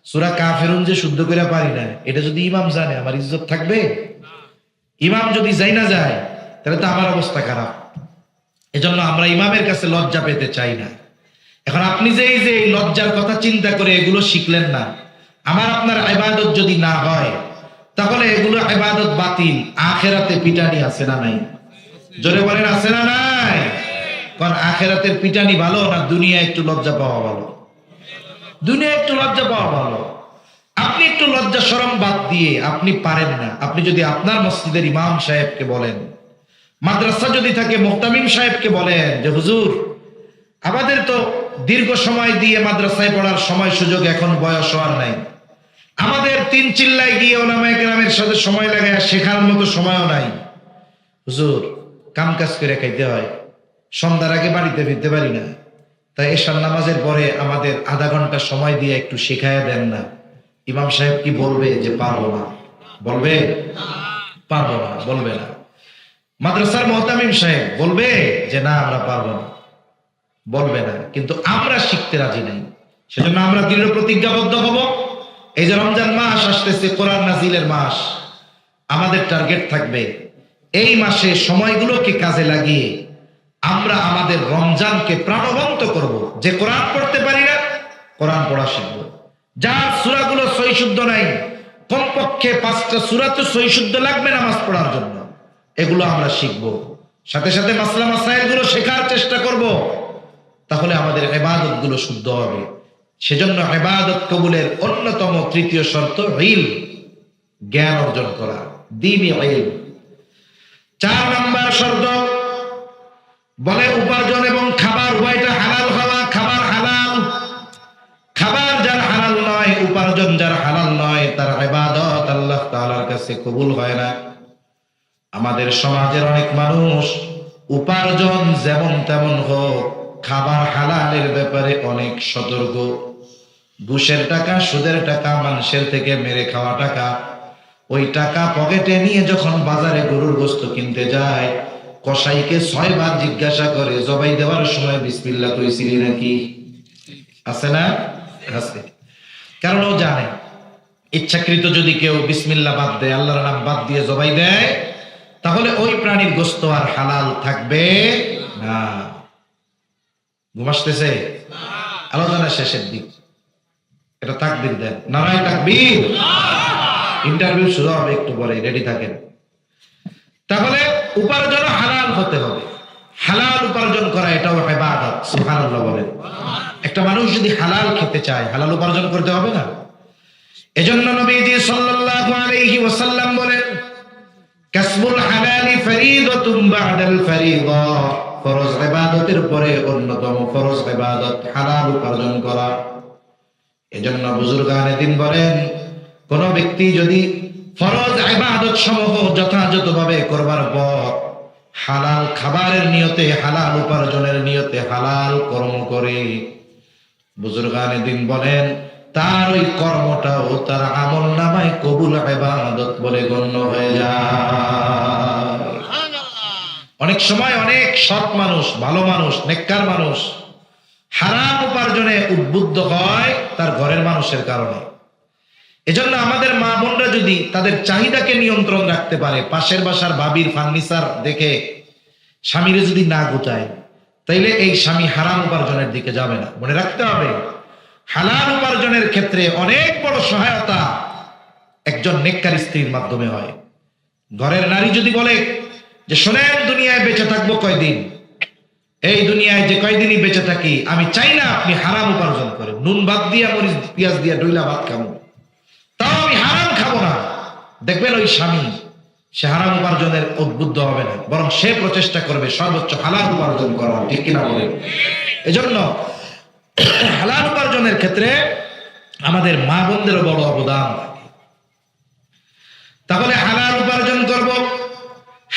সূরা কাফিরুন যে শুদ্ধ করে পারি না, এটা যদি ইমাম জানে আমার ইজ্জত থাকবে? ইমাম যদি যাই না যায় তাহলে তো আমার অবস্থা খারাপ। এজন্য আমরা ইমামের কাছে লজ্জা পেতে চাই না। এখন আপনি যে এই যে লজ্জার কথা চিন্তা করে এগুলো শিখলেন না, আমার আপনার ইবাদত যদি না হয় তাহলে এগুলো ইবাদত বাতিল। আখিরাতে পিটানি আছে না নাই? জোরে বলেন আছে না নাই? কারণ আখিরাতের পিটানি ভালো না দুনিয়া একটু লজ্জা পাওয়া ভালো? দুনিয়া একটু লজ্জা পাওয়া ভালো। আপনি একটু লজ্জা শরম বাদ দিয়ে, আপনি পারেন না, আপনি যদি আপনার মসজিদের ইমাম সাহেবকে বলেন, মাদ্রাসা যদি থাকে মুহতামিম সাহেবকে বলেন যে হুজুর আমাদের তো দীর্ঘ সময় দিয়ে মাদ্রাসায় পড়ার সময় সুযোগ, এখন বয়স আর নাই, আমাদের 3 চিল্লায় গিয়ে ওলামায়ে কেরামের সাথে সময় লাগায় শেখার মতো সময়ও নাই। হুজুর কাম কাজ করে খাইতে হয়, সন্ধ্যার আগে বাড়িতে ফিরতে পারি না, তাই এশার নামাজের পরে আমাদের আধা ঘন্টা সময় দিয়ে একটু শেখায় দেন না। ইমাম সাহেব কি বলবে যে পারবো না? বলবে পারবো না? বলবে না। মাদ্রাসার মুহতামিম সাহেব বলবে যে না আমরা পারবো না? বলবে না। কিন্তু আমরা শিখতে রাজি নাই, সেজন্য আমরা দৃঢ় প্রতিজ্ঞাবদ্ধ হব। এই যে রমজান মাস আসতেছে, কোরআন নাজিলের মাস, আমাদের টার্গেট থাকবে এই মাসে সময়গুলোকে কাজে লাগিয়ে আমরা আমাদের রমজানকে প্রাণবন্ত করব। যে কোরআন পড়তে পারি না কোরআন পড়া শিখবো। যার সূরাগুলো সহি শুদ্ধ নাই, কমপক্ষে 5টা সূরা তো সহি শুদ্ধ লাগবে নামাজ পড়ার জন্য, এগুলো আমরা শিখবো। সাথে সাথে মাসলা মাসাইল গুলো শেখার চেষ্টা করব, তাহলে আমাদের ইবাদত গুলো শুদ্ধ হবে। সেজন্য ইবাদত কবুলের অন্যতম 3য় শর্ত ইলম, জ্ঞান অর্জন করা, দ্বীনি ইলম। 4 নম্বর শর্ত বলে উপার্জন এবং খাবার উভয়টা হালাল হওয়া। খাবার হালাল, খাবার যার হালাল নয়, উপার্জন যার হালাল নয়, তার ইবাদত আল্লাহ তাআলার কাছে কবুল হয় না। আমাদের সমাজের অনেক মানুষ উপার্জন যেমন তেমন হোক, খাবার হালালের ব্যাপারে অনেক সতর্ক। ঘুষের টাকা, সুদের টাকা, মানুষের থেকে মেরে খাওয়া টাকা, ওই টাকা পকেটে নিয়ে যখন বাজারে গরুর গোশত কিনতে যায়, কসাইকে 6 বার জিজ্ঞাসা করে জবাই দেওয়ার সময় বিসমিল্লাহ কইছিলি নাকি? আছে না? আছে। কারণ ও জানে ইচ্ছাকৃত যদি কেউ বিসমিল্লাহ বাদ দেয়, আল্লাহর নাম বাদ দিয়ে জবাই দেয়, তাহলে ওই প্রাণীর গোশত আর হালাল থাকবে না। ঘুমাসতেছে? আলোচনা শেষের দিক, এটা তাকবীর দেন, নারায়ে তাকবীর। ইন্টারভিউ শুরু হবে একটু পরে, রেডি থাকেন। তাহলে উপার্জন হালাল হতে হবে। হালাল উপার্জন করা এটাও ইবাদত। সুবহানাল্লাহ বলেন। একটা মানুষ যদি হালাল খেতে চায়, হালাল উপার্জন করতে হবে না? এজন্য নবীজি সাল্লাল্লাহু আলাইহি ওয়াসাল্লাম বলেন, কাসবুল হালালি ফরিদাতুন বা'দাল ফরিদা, ফরজ ইবাদতের পরে অন্যতম ফরজ ইবাদত হালাল উপার্জন করা। এজন্য বুজুর্গানে দিন বলেন, কোন ব্যক্তি যদি ফরজ ইবাদত সমূহ যথাযথভাবে করবার পর হালাল খাবারের নিয়তে, হালাল উপার্জনের নিয়তে হালাল কর্ম করে, বুজুর্গানে দিন বলেন তার ওই কর্মটাও তার আমলনামায় কবুল ইবাদত বলে গণ্য হয়ে যায়। অনেক সময় অনেক সৎ মানুষ, ভালো মানুষ, নেককার মানুষ হারাম উপার্জনে উদ্বুদ্ধ হয় তার ঘরের মানুষের কারণে। এজন্য আমাদের মা বোনরা যদি তাদের চাহিদাকে নিয়ন্ত্রণ রাখতে পারে, পাশের বাসার ভাবির ফার্নিচার দেখে স্বামীরে যদি না গুটায়, তাইলে এই স্বামী হারাম উপার্জনের দিকে যাবে না। মনে রাখতে হবে, হালাল উপার্জনের ক্ষেত্রে অনেক বড় সহায়তা একজন নেককার স্ত্রীর মাধ্যমে হয়। ঘরের নারী যদি বলে যে শোনেন, দুনিয়ায় বেঁচে থাকবো কয়দিন, এই দুনিয়ায় যে কয়দিনই বেঁচে থাকি, আমি চাই না আপনি হারাম উপার্জন করেন, নুন ভাত দিয়া মরিচ পেঁয়াজ দিয়া ডইলা ভাত খাবো, তাও আমি হারাম খাবো না। দেখবেন ওই স্বামী সে হারাম উপার্জনের উদ্বুদ্ধ হবে না, বরং সে প্রচেষ্টা করবে সর্বোচ্চ হালাল উপার্জন করা। ঠিক কিনা বলেন? এজন্য হালাল উপার্জনের ক্ষেত্রে আমাদের মা বোনদেরও বড় অবদান থাকে। তাহলে হালাল উপার্জন করব,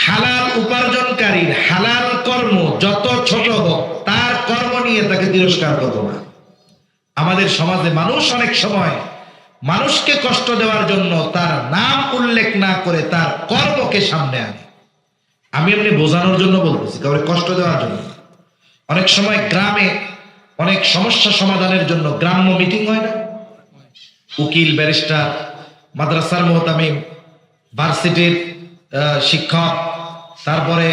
হালাল উপার্জনকারীর হালাল কর্ম যত ছোট হোক তার কর্ম নিয়ে তাকে তিরস্কার করব না। আমাদের সমাজে মানুষ অনেক সময় মানুষকে কষ্ট দেওয়ার জন্য তার নাম উল্লেখ না করে তার কর্মকে সামনে আনে। আমি এমনি বোঝানোর জন্য বলতেছি, কাউকে কষ্ট দেওয়ার জন্য। অনেক সময় গ্রামে অনেক সমস্যা সমাধানের জন্য গ্রাম্য মিটিং হয় না? উকিল, ব্যারিস্টার, মাদ্রাসার মুহতামিম, ভার্সিটির শিক্ষক, তারপরে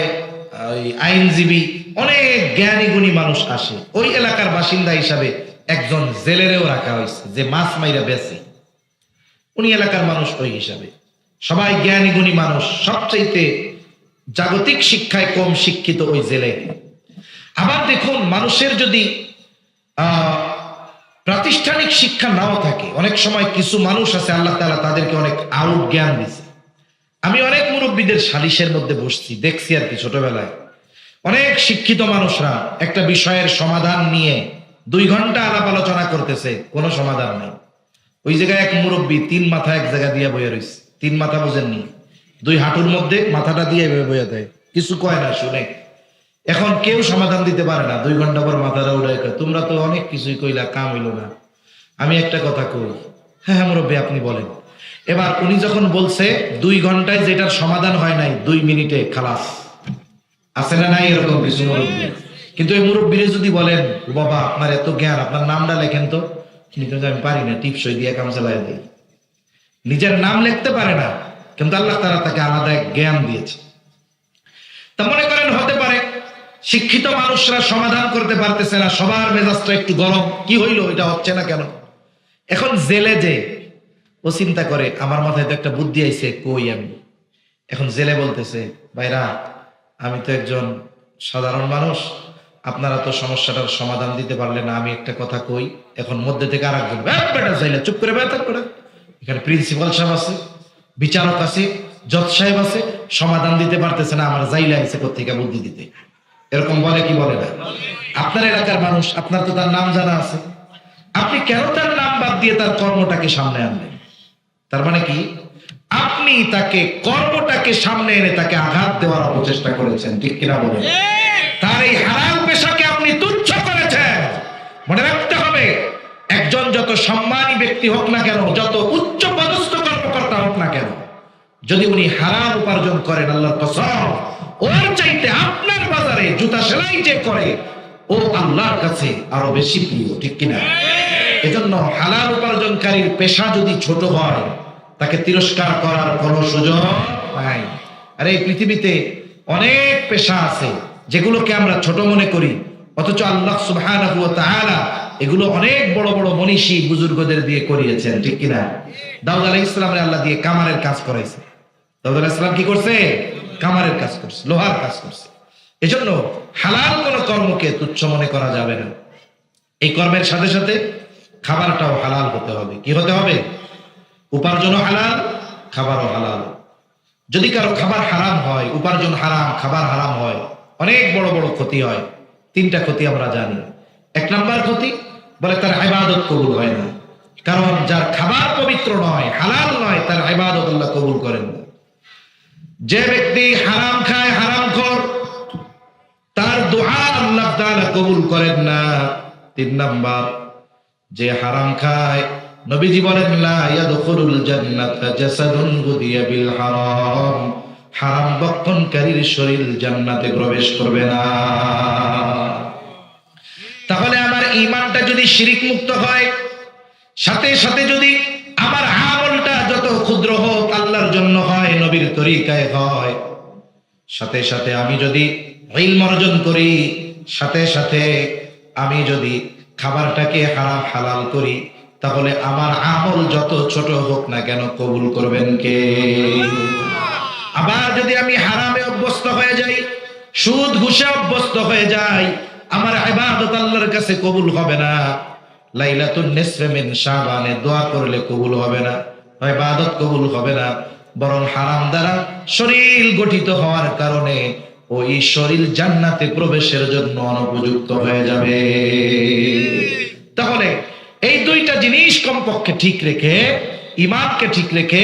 আইনজীবী, অনেক জ্ঞানী গুণী মানুষ আসে। ওই এলাকার বাসিন্দা হিসাবে একজন জেলেরেও রাখা হয়েছে যে মাছ মাইরা বেচে, উনি এলাকার মানুষ। ওই হিসাবে সবাই জ্ঞানী গুণী মানুষ, সবচাইতে জাগতিক শিক্ষায় কম শিক্ষিত ওই জেলে। আবার দেখুন, মানুষের যদি প্রাতিষ্ঠানিক শিক্ষা নাও থাকে, অনেক সময় কিছু মানুষ আছে আল্লাহ তাআলা তাদেরকে অনেক আউট জ্ঞান দিয়েছে। আমি অনেক মুরব্বীদের সালিশের মধ্যে বসছি, দেখছি আর কি, ছোটবেলায় অনেক শিক্ষিত মানুষরা একটা বিষয়ের সমাধান নিয়ে 2 ঘন্টা আলাপ আলোচনা করতেছে, কোনো সমাধান নেই। ওই জায়গায় এক মুরব্বী 3 মাথা এক জায়গা দিয়ে বইয়া রয়েছে। 3 মাথা বোঝেননি? 2 হাঁটুর মধ্যে মাথাটা দিয়ে বইয়া দেয়, কিছু কয় না, শুনে। এখন কেউ সমাধান দিতে পারে না। 2 ঘন্টা পর মাথাটা উড়ে, তোমরা তো অনেক কিছুই কইলা, কাম হইল না, আমি একটা কথা কই। হ্যাঁ মুরব্বী আপনি বলেন। এবার উনি যখন বলছে 2 ঘন্টায় যেটার সমাধান হয় নাই 2 মিনিটে খালাস। আছে না নাই এরকম কিছু মুরব্বী? কিন্তু এই মুরব্বীরে যদি বলেন, বাবা আপনার এত জ্ঞান, আপনার নামটা লেখেন তো, কিন্তু আমি পারি না, টিপসই দিয়ে কাম চালাই দিই। নিজের নাম লিখতে পারে না, কিন্তু আল্লাহ তাআলা তাকে আলাদা জ্ঞান দিয়েছে। তা মনে করেন হতে পারে শিক্ষিত মানুষরা সমাধান করতে পারতেছে না, সবার মেজাজটা একটু গরম, কি হইলো, এটা হচ্ছে না কেন? এখন জেলে যে ও চিন্তা করে, আমার মাথায় তো একটা বুদ্ধি আইছে, কই আমি। এখন জেলে বলতেছে, ভাইরা আমি তো একজন সাধারণ মানুষ, আপনারা তো সমস্যাটার সমাধান দিতে পারলেন না, আমি একটা কথা কই। এখন মধ্যে থেকে আর একজন, বেটা চাইলে চুপ করে বেটা করে, এখানে প্রিন্সিপাল সাহেব আছে, বিচারক আছে, জজ সাহেব আছে, সমাধান দিতে পারতেছে না, আমার জাইলে আইছে কোত্থেকে বুদ্ধি দিতে। এরকম বলে কি বলে না? আপনার এলাকার মানুষ, আপনার তো তার নাম জানা আছে, আপনি কেন তার নাম বাদ দিয়ে তার কর্মটাকে সামনে আনলেন? তার মানে কি, আপনি তাকে কর্মটাকে সামনে এনে তাকে আঘাত দেওয়ার অপচেষ্টা করেছেন। ঠিক কিনা বলেন? তার এই হারাম পেশাকে আপনি তুচ্ছ মনে রাখতে হবে, একজন যত সম্মানী ব্যক্তি হোক না কেন, যত উচ্চ পদস্থ কর্মকর্তা হোক না কেন, যদি উনি হারাম উপার্জন করেন, আল্লাহর কসম, ওর চাইতে আপনার বাজারে জুতা সেলাই যে করে ও আল্লাহর কাছে আরো বেশি প্রিয়, ঠিক কিনা? এজন্য হালাল উপার্জনকারীর পেশা যদি ছোট হয়, তাকে তিরস্কার করার কোনো সুযোগ নাই। আর এই পৃথিবীতে অনেক পেশা আছে যেগুলোকে আমরা ছোট মনে করি, অথচ আল্লাহ সুবহানাহু ওয়া তাআলা এগুলো অনেক বড় বড় মনীষী বুজুর্গদের দিয়ে করিয়েছেন, ঠিক কিনা? দাউদ আলাইহিস সালামের আল্লাহ দিয়ে কামারের কাজ করাইছে। দাউদ আলাইহিস সালাম কি করছে? কামারের কাজ করছে, লোহার কাজ করছে। এজন্য হালাল কোন কর্মকে তুচ্ছ মনে করা যাবে না। এই কর্মের সাথে সাথে খাবারটাও হালাল হতে হবে। কি হতে হবে? উপার্জনও হালাল, খাবারও হালাল। যদি কারো খাবার হারাম হয়, উপার্জন হারাম, খাবার হারাম হয়, অনেক বড় বড় ক্ষতি হয়। 3টা ক্ষতি আমরা জানি। 1 নাম্বার ক্ষতি, বলে তার ইবাদত কবুল হয় না। কারণ যার খাবার পবিত্র নয়, হালাল নয়, তার ইবাদত আল্লাহ কবুল করেন না। যে ব্যক্তি হারাম খায়, হারামখোর, তার দুআ আল্লাহ তাআলা কবুল করেন না। 3 নাম্বার, যে হারাম খায়, নবীজি বলেন লা ইয়াদখুলুল জান্নাতা জাসাদুন গুদিয়া বিল হারাম, হারাম ভক্ষণকারীর শরীর জান্নাতে প্রবেশ করবে না। তাহলে আমার ঈমানটা যদি শিরিক মুক্ত হয়, সাথে সাথে যদি আমার আমলটা যত ক্ষুদ্র হোক আল্লাহর জন্য হয়, নবীর তরিকায় হয়, সাথে সাথে আমি যদি ইলম অর্জন করি, সাথে সাথে আমি যদি খাবারটাকে হারাম হালাল করি, তাহলে আমার আমল যত ছোট হোক না কেন কবুল করবেন কে? আবার যদি আমি হারামে অভ্যস্ত হয়ে যাই, সুদ ঘুষে অভ্যস্ত হয়ে যাই, আমার ইবাদত আল্লাহর কাছে কবুল হবে না। লাইলাতুন নিসফে মিন শাবানে দোয়া করলে কবুল হবে না, ইবাদত কবুল হবে না, বরং হারাম দ্বারা শরীর গঠিত হওয়ার কারণে ওই শরীর জান্নাতে প্রবেশের জন্য অনুপযুক্ত হয়ে যাবে। তাহলে এই 2টা জিনিস কমপক্ষে ঠিক রেখে, ঈমানকে ঠিক রেখে,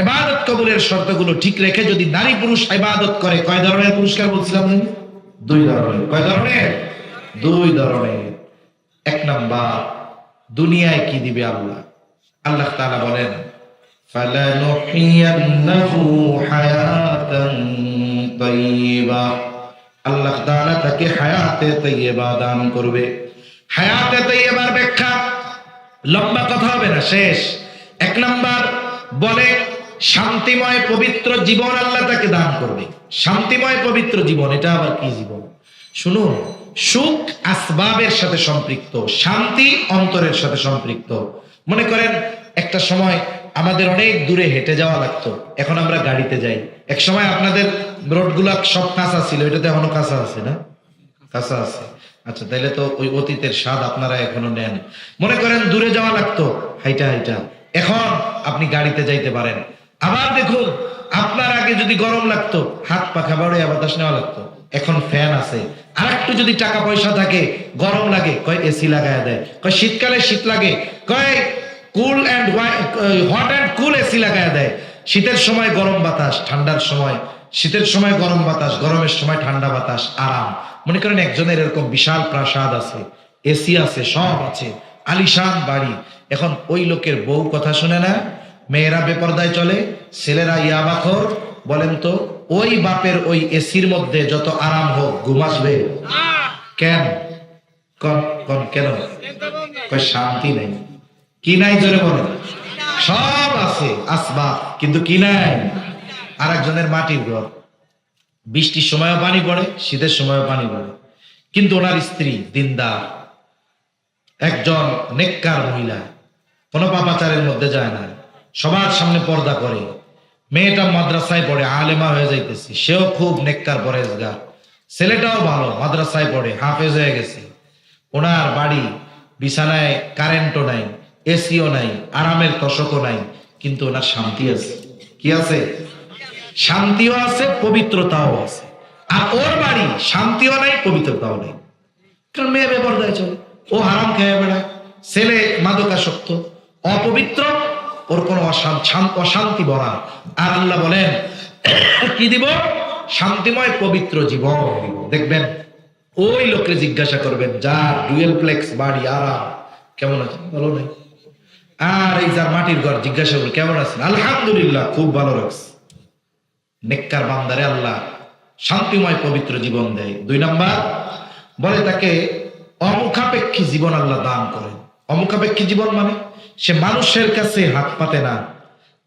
ইবাদত কবুলের শর্তগুলো ঠিক রেখে যদি নারী পুরুষ ইবাদত করে, কয় ধরনের পুরস্কার বলছিলাম? 2 ধরনের। কয় ধরনের? 2 ধরনের। 1 নাম্বার, দুনিয়ায় কি দিবে আল্লাহ? আল্লাহ তাআলা বলেন ফালানুহিয়ান্নাহু হায়াতান তাইয়্যিবা, আল্লাহ তাআলা তাকে হায়াতে তাইয়্যিবা দান করবে। হায়াতে তাইয়্যিবার ব্যাখ্যা লম্বা কথা হবে না, শেষ। 1 নাম্বার বলে শান্তিময় পবিত্র জীবন আল্লাহ তাকে দান করবে। শান্তিময় পবিত্র জীবন, এটা আবার কি জীবন? শুনুন, সুখ আসবাবের সাথে সম্পৃক্ত, শান্তি অন্তরের সাথে সম্পৃক্ত। মনে করেন একটা সময় আমাদের অনেক দূরে হেঁটে যাওয়া লাগতো, এখন আমরা গাড়িতে যাই। এক সময় আপনাদের রোডগুলা সব কাঁচা ছিল, এটাতে এখনো কাঁচা আছে না? কাঁচা আছে। আচ্ছা, তাইলে তো ওই অতীতের স্বাদ আপনারা এখনো নেন। মনে করেন দূরে যাওয়া লাগতো হাইটা হাইটা, এখন আপনি গাড়িতে যাইতে পারেন। আবার দেখুন, আপনার আগে যদি গরম লাগতো, হাত পাখা বাড়ে বাতাস নেওয়া লাগতো, এখন ফ্যান আছে। আর একটু যদি টাকা পয়সা থাকে, গরম লাগে, কয় এসি লাগায় দেয়। কয় শীতকালে শীত লাগে, কয় cool and hot and cool AC লাগায় দেয়। শীতের সময় গরম বাতাস, ঠান্ডার সময়, শীতের সময় গরম বাতাস, গরমের সময় ঠান্ডা বাতাস, আরাম। মনে করেন একজনের এরকম বিশাল প্রাসাদ আছে, এসি আছে, সব আছে, আলিশান বাড়ি। এখন ওই লোকের বউ কথা শুনে না, মেয়েরা বেপরদায় চলে, ছেলেরা ইয়াবাখোর। বলেন তো ওই বাপের ওই এসির মধ্যে যত আরাম হোক, ঘুম আসবে? কেন? কেন? শান্তি নেই। কি নাই জোরে বলেন? সব আছে আসবাব, কিন্তু কি নাই? আর একজনের মাটির ঘর, বৃষ্টির সময়ও পানি পড়ে, শীতের সময়ও পানি পড়ে, কিন্তু ওনার স্ত্রী দিনদার, একজন নেককার মহিলা, কোনো পাপাচারের মধ্যে যায় না, সবার সামনে পর্দা করে। মেয়েটা মাদ্রাসায় পড়ে, আলেমা হয়ে যাইতেছে, সেও খুব নেককার পরেজগার। ছেলেটাও ভালো, মাদ্রাসায় পড়ে, হাফেজ হয়ে গেছে। ওনার বাড়ি, বিছানায় কারেন্টও নাই, এসিও নাই, আরামের তোষকও নাই, কিন্তু ওনার শান্তি আছে। কি আছে? শান্তিও আছে, পবিত্রতাও আছে। আর ওর বাড়ি শান্তিও নাই, পবিত্রতাও নাই, কারণ মেয়ে বেপরদায় চলে, ও হারাম খেয়ে বেড়ায়, ছেলে মাদকাসক্ত, অপবিত্র, ওর কোনো অশান্তি ভরা। আর আল্লাহ বলেন কি দিব? শান্তিময় পবিত্র জীবন দিব। দেখবেন ওই লোককে জিজ্ঞাসা করবেন যার ডুয়েল প্লেক্স বাড়ি, আরাম, কেমন আছেন? ভালো নাই। আর এই যার মাটির ঘর জিজ্ঞাসা করবেন কেমন আছেন? আলহামদুলিল্লাহ, খুব ভালো রাখছে। নেককার বান্দারে আল্লাহ শান্তিময় পবিত্র জীবন দেয়। 2 নাম্বার বলে তাকে অমুখাপেক্ষী জীবন আল্লাহ দান করেন। অমুখাপেক্ষী জীবন মানে সে মানুষের কাছে হাত পাতে না,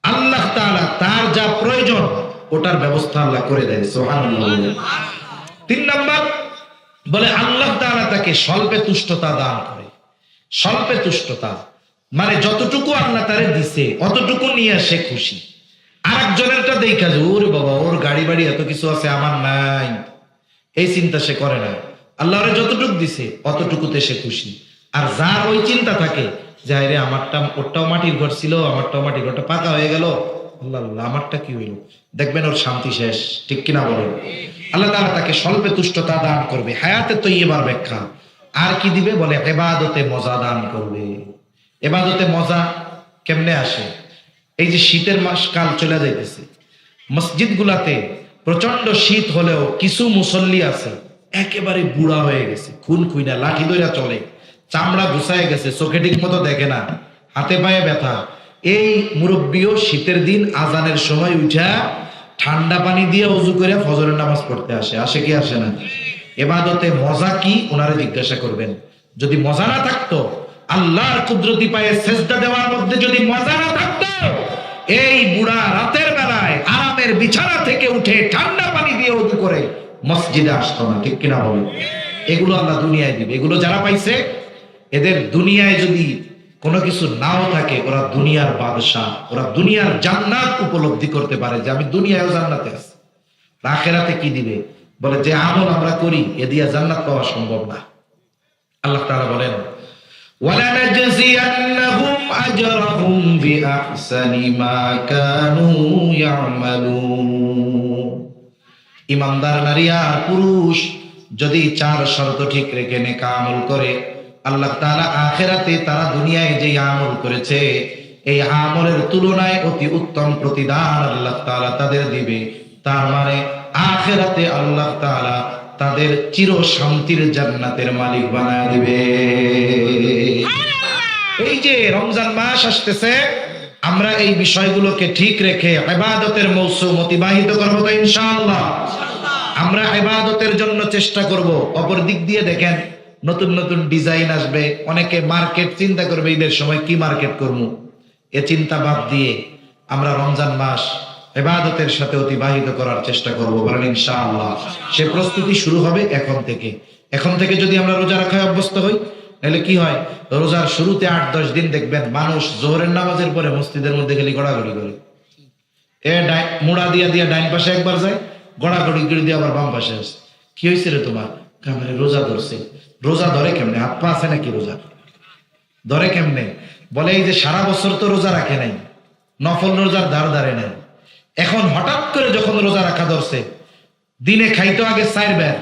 আল্লাহ তাআলা তার যা প্রয়োজন ওটার ব্যবস্থা আল্লাহ করে দেয়। সুবহানাল্লাহ। 3 নাম্বার বলে আল্লাহ তাআলা তাকে স্বল্পে তুষ্টতা দান করে। স্বল্পে তুষ্টতা মানে যতটুকু আল্লাহ তারে দিছে অতটুকু নিয়ে সে খুশি। আরেকজনেরটা দেখা যে ওরে বাবা, ওর গাড়ি বাড়ি এত কিছু আছে, আমার নাই, এই চিন্তা সে করে না। আল্লাহরে যতটুকু দিছে অতটুকুতে সে খুশি। আর যার ওই চিন্তা থাকে যে রে আমারটা, ওরটাও মাটির ঘর ছিল, আমারটাও মাটির ঘরটা পাকা হয়ে গেল, আল্লাহ আল্লাহ আমারটা কি হইল, দেখবেন ওর শান্তি শেষ। ঠিক কিনা বলেন? আল্লাহ তাআলা তাকে স্বল্পে তুষ্টতা দান করবে, হায়াতে তৈয়্যিবার ব্যাখ্যা। আর কি দিবে বলে ইবাদতে মজা দান করবে। ইবাদতে মজা কেমনে আসে? এই যে শীতের মাস কাল চলে যাইতেছে, মসজিদ গুলাতে প্রচন্ড শীত হলেও কিছু মুসল্লি আছে একেবারে বুড়া হয়ে গেছে, খুন খুইনা লাঠি ধইরা চলে, চামড়া গুছায় গেছে, চোখে ঠিক মতো দেখে না, হাতে পায়ে ব্যথা। এই মুরব্বীও শীতের দিন আজানের সময় উঠা ঠান্ডা পানি দিয়ে ওযু করে ফজরের নামাজ পড়তে আসে। আসে কি আসে না? ইবাদতে মজা কি ওনারে জিজ্ঞাসা করবেন। যদি মজা না থাকতো, আল্লাহর কুদরতি পায়ে সেজদা দেওয়ার মধ্যে যদি মজা না থাকতো, এই বুড়া রাতের বেলায় আরামের বিছানা থেকে উঠে ঠান্ডা পানি দিয়ে ওযু করে মসজিদে আসতো না। ঠিক কিনা বলেন? এগুলো আল্লাহ দুনিয়ায় দিবে। এগুলো যারা পাইছে, এদের দুনিয়ায় যদি কোনো কিছু নাও থাকে, ওরা দুনিয়ার বাদশাহ, ওরা দুনিয়ার জান্নাত উপলব্ধি করতে পারে যে আমি দুনিয়ায়ও জান্নাতে আছি। আখিরাতে কি দিবে বলে যে আমল আমরা করি এ দিয়ে জান্নাত পাওয়া সম্ভব না। আল্লাহ তাআলা বলেন ওয়ালানাজজিয়ান্নাহুম আজরাহুম বিআহসানি মা কানু ইয়ামালুন। ইমানদার নারী আর পুরুষ যদি 4 শর্ত ঠিক রেখে নেক আমল করে, আল্লাহ তাআলা আখিরাতে তারা দুনিয়ায় যে আমল করেছে এই আমলের তুলনায় অতি উত্তম প্রতিদান আল্লাহ তাআলা তাদের দিবে। তার মানে আখিরাতে আল্লাহ তাআলা তাদের চির শান্তির জান্নাতের মালিক বানায় দিবে। এই যে রমজান মাস আসতেছে, আমরা এই বিষয়গুলোকে ঠিক রেখে ইবাদতের মৌসুম অতিবাহিত করব তো ইনশাআল্লাহ। আমরা ইবাদতের জন্য চেষ্টা করব। অপর দিক দিয়ে দেখেন নতুন নতুন ডিজাইন আসবে, অনেকে মার্কেট চিন্তা করবে ঈদের সময় কি মার্কেট করব। এ চিন্তা বাদ দিয়ে আমরা রমজান মাস ইবাদতের সাথে অতিবাহিত করার চেষ্টা করব, বলেন ইনশাআল্লাহ। সে প্রস্তুতি শুরু হবে এখন থেকে। এখন থেকে যদি আমরা রোজা রাখায় অভ্যস্ত হই, তাহলে কি হয়, রোজার শুরুতে 8-10 দিন দেখবেন মানুষ জোহরের নামাজের পরে মসজিদের মধ্যে গেলে গড়াগড়ি করে, মুড়া দিয়া দিয়া ডাইন পাশে একবার যায়, গড়াগড়ি করে দিয়ে আবার বাম পাশে আসে। কি হয়েছে রে তোমার? মানে রোজা ধরছে। রোজা ধরে কেমনে? হাত পা আছে নাকি? রোজা ধরে কেমনে? বলে এই যে সারা বছর তো রোজা রাখে নাই, নফল রোজার ধার ধারে নাই, এখন হঠাৎ করে যখন রোজা রাখা ধরছে, দিনে খাইতো আগে 4 বের,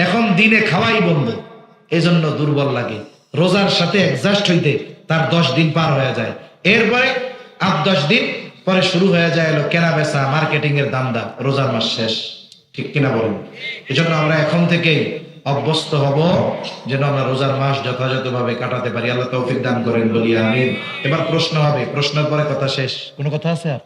এখন দিনে খাওয়াই বন্ধ, এজন্য দুর্বল লাগে। রোজার সাথে অ্যাডজাস্ট হইতে তার 10 দিন পার হয়ে যায়, এরপরে 8-10 দিন পরে শুরু হয়ে যায় এলো কেনা বেচা, মার্কেটিং এর দান্দা, রোজার মাস শেষ। ঠিক কিনা বলেন? এজন্য আমরা এখন থেকেই অভ্যস্ত হব যেন আমরা রোজার মাস যথাযথভাবে কাটাতে পারি। আল্লাহ তৌফিক দান করেন, বলি আমিন। এবার প্রশ্ন হবে, প্রশ্নের পরে কথা শেষ। কোনো কথা আছে আর?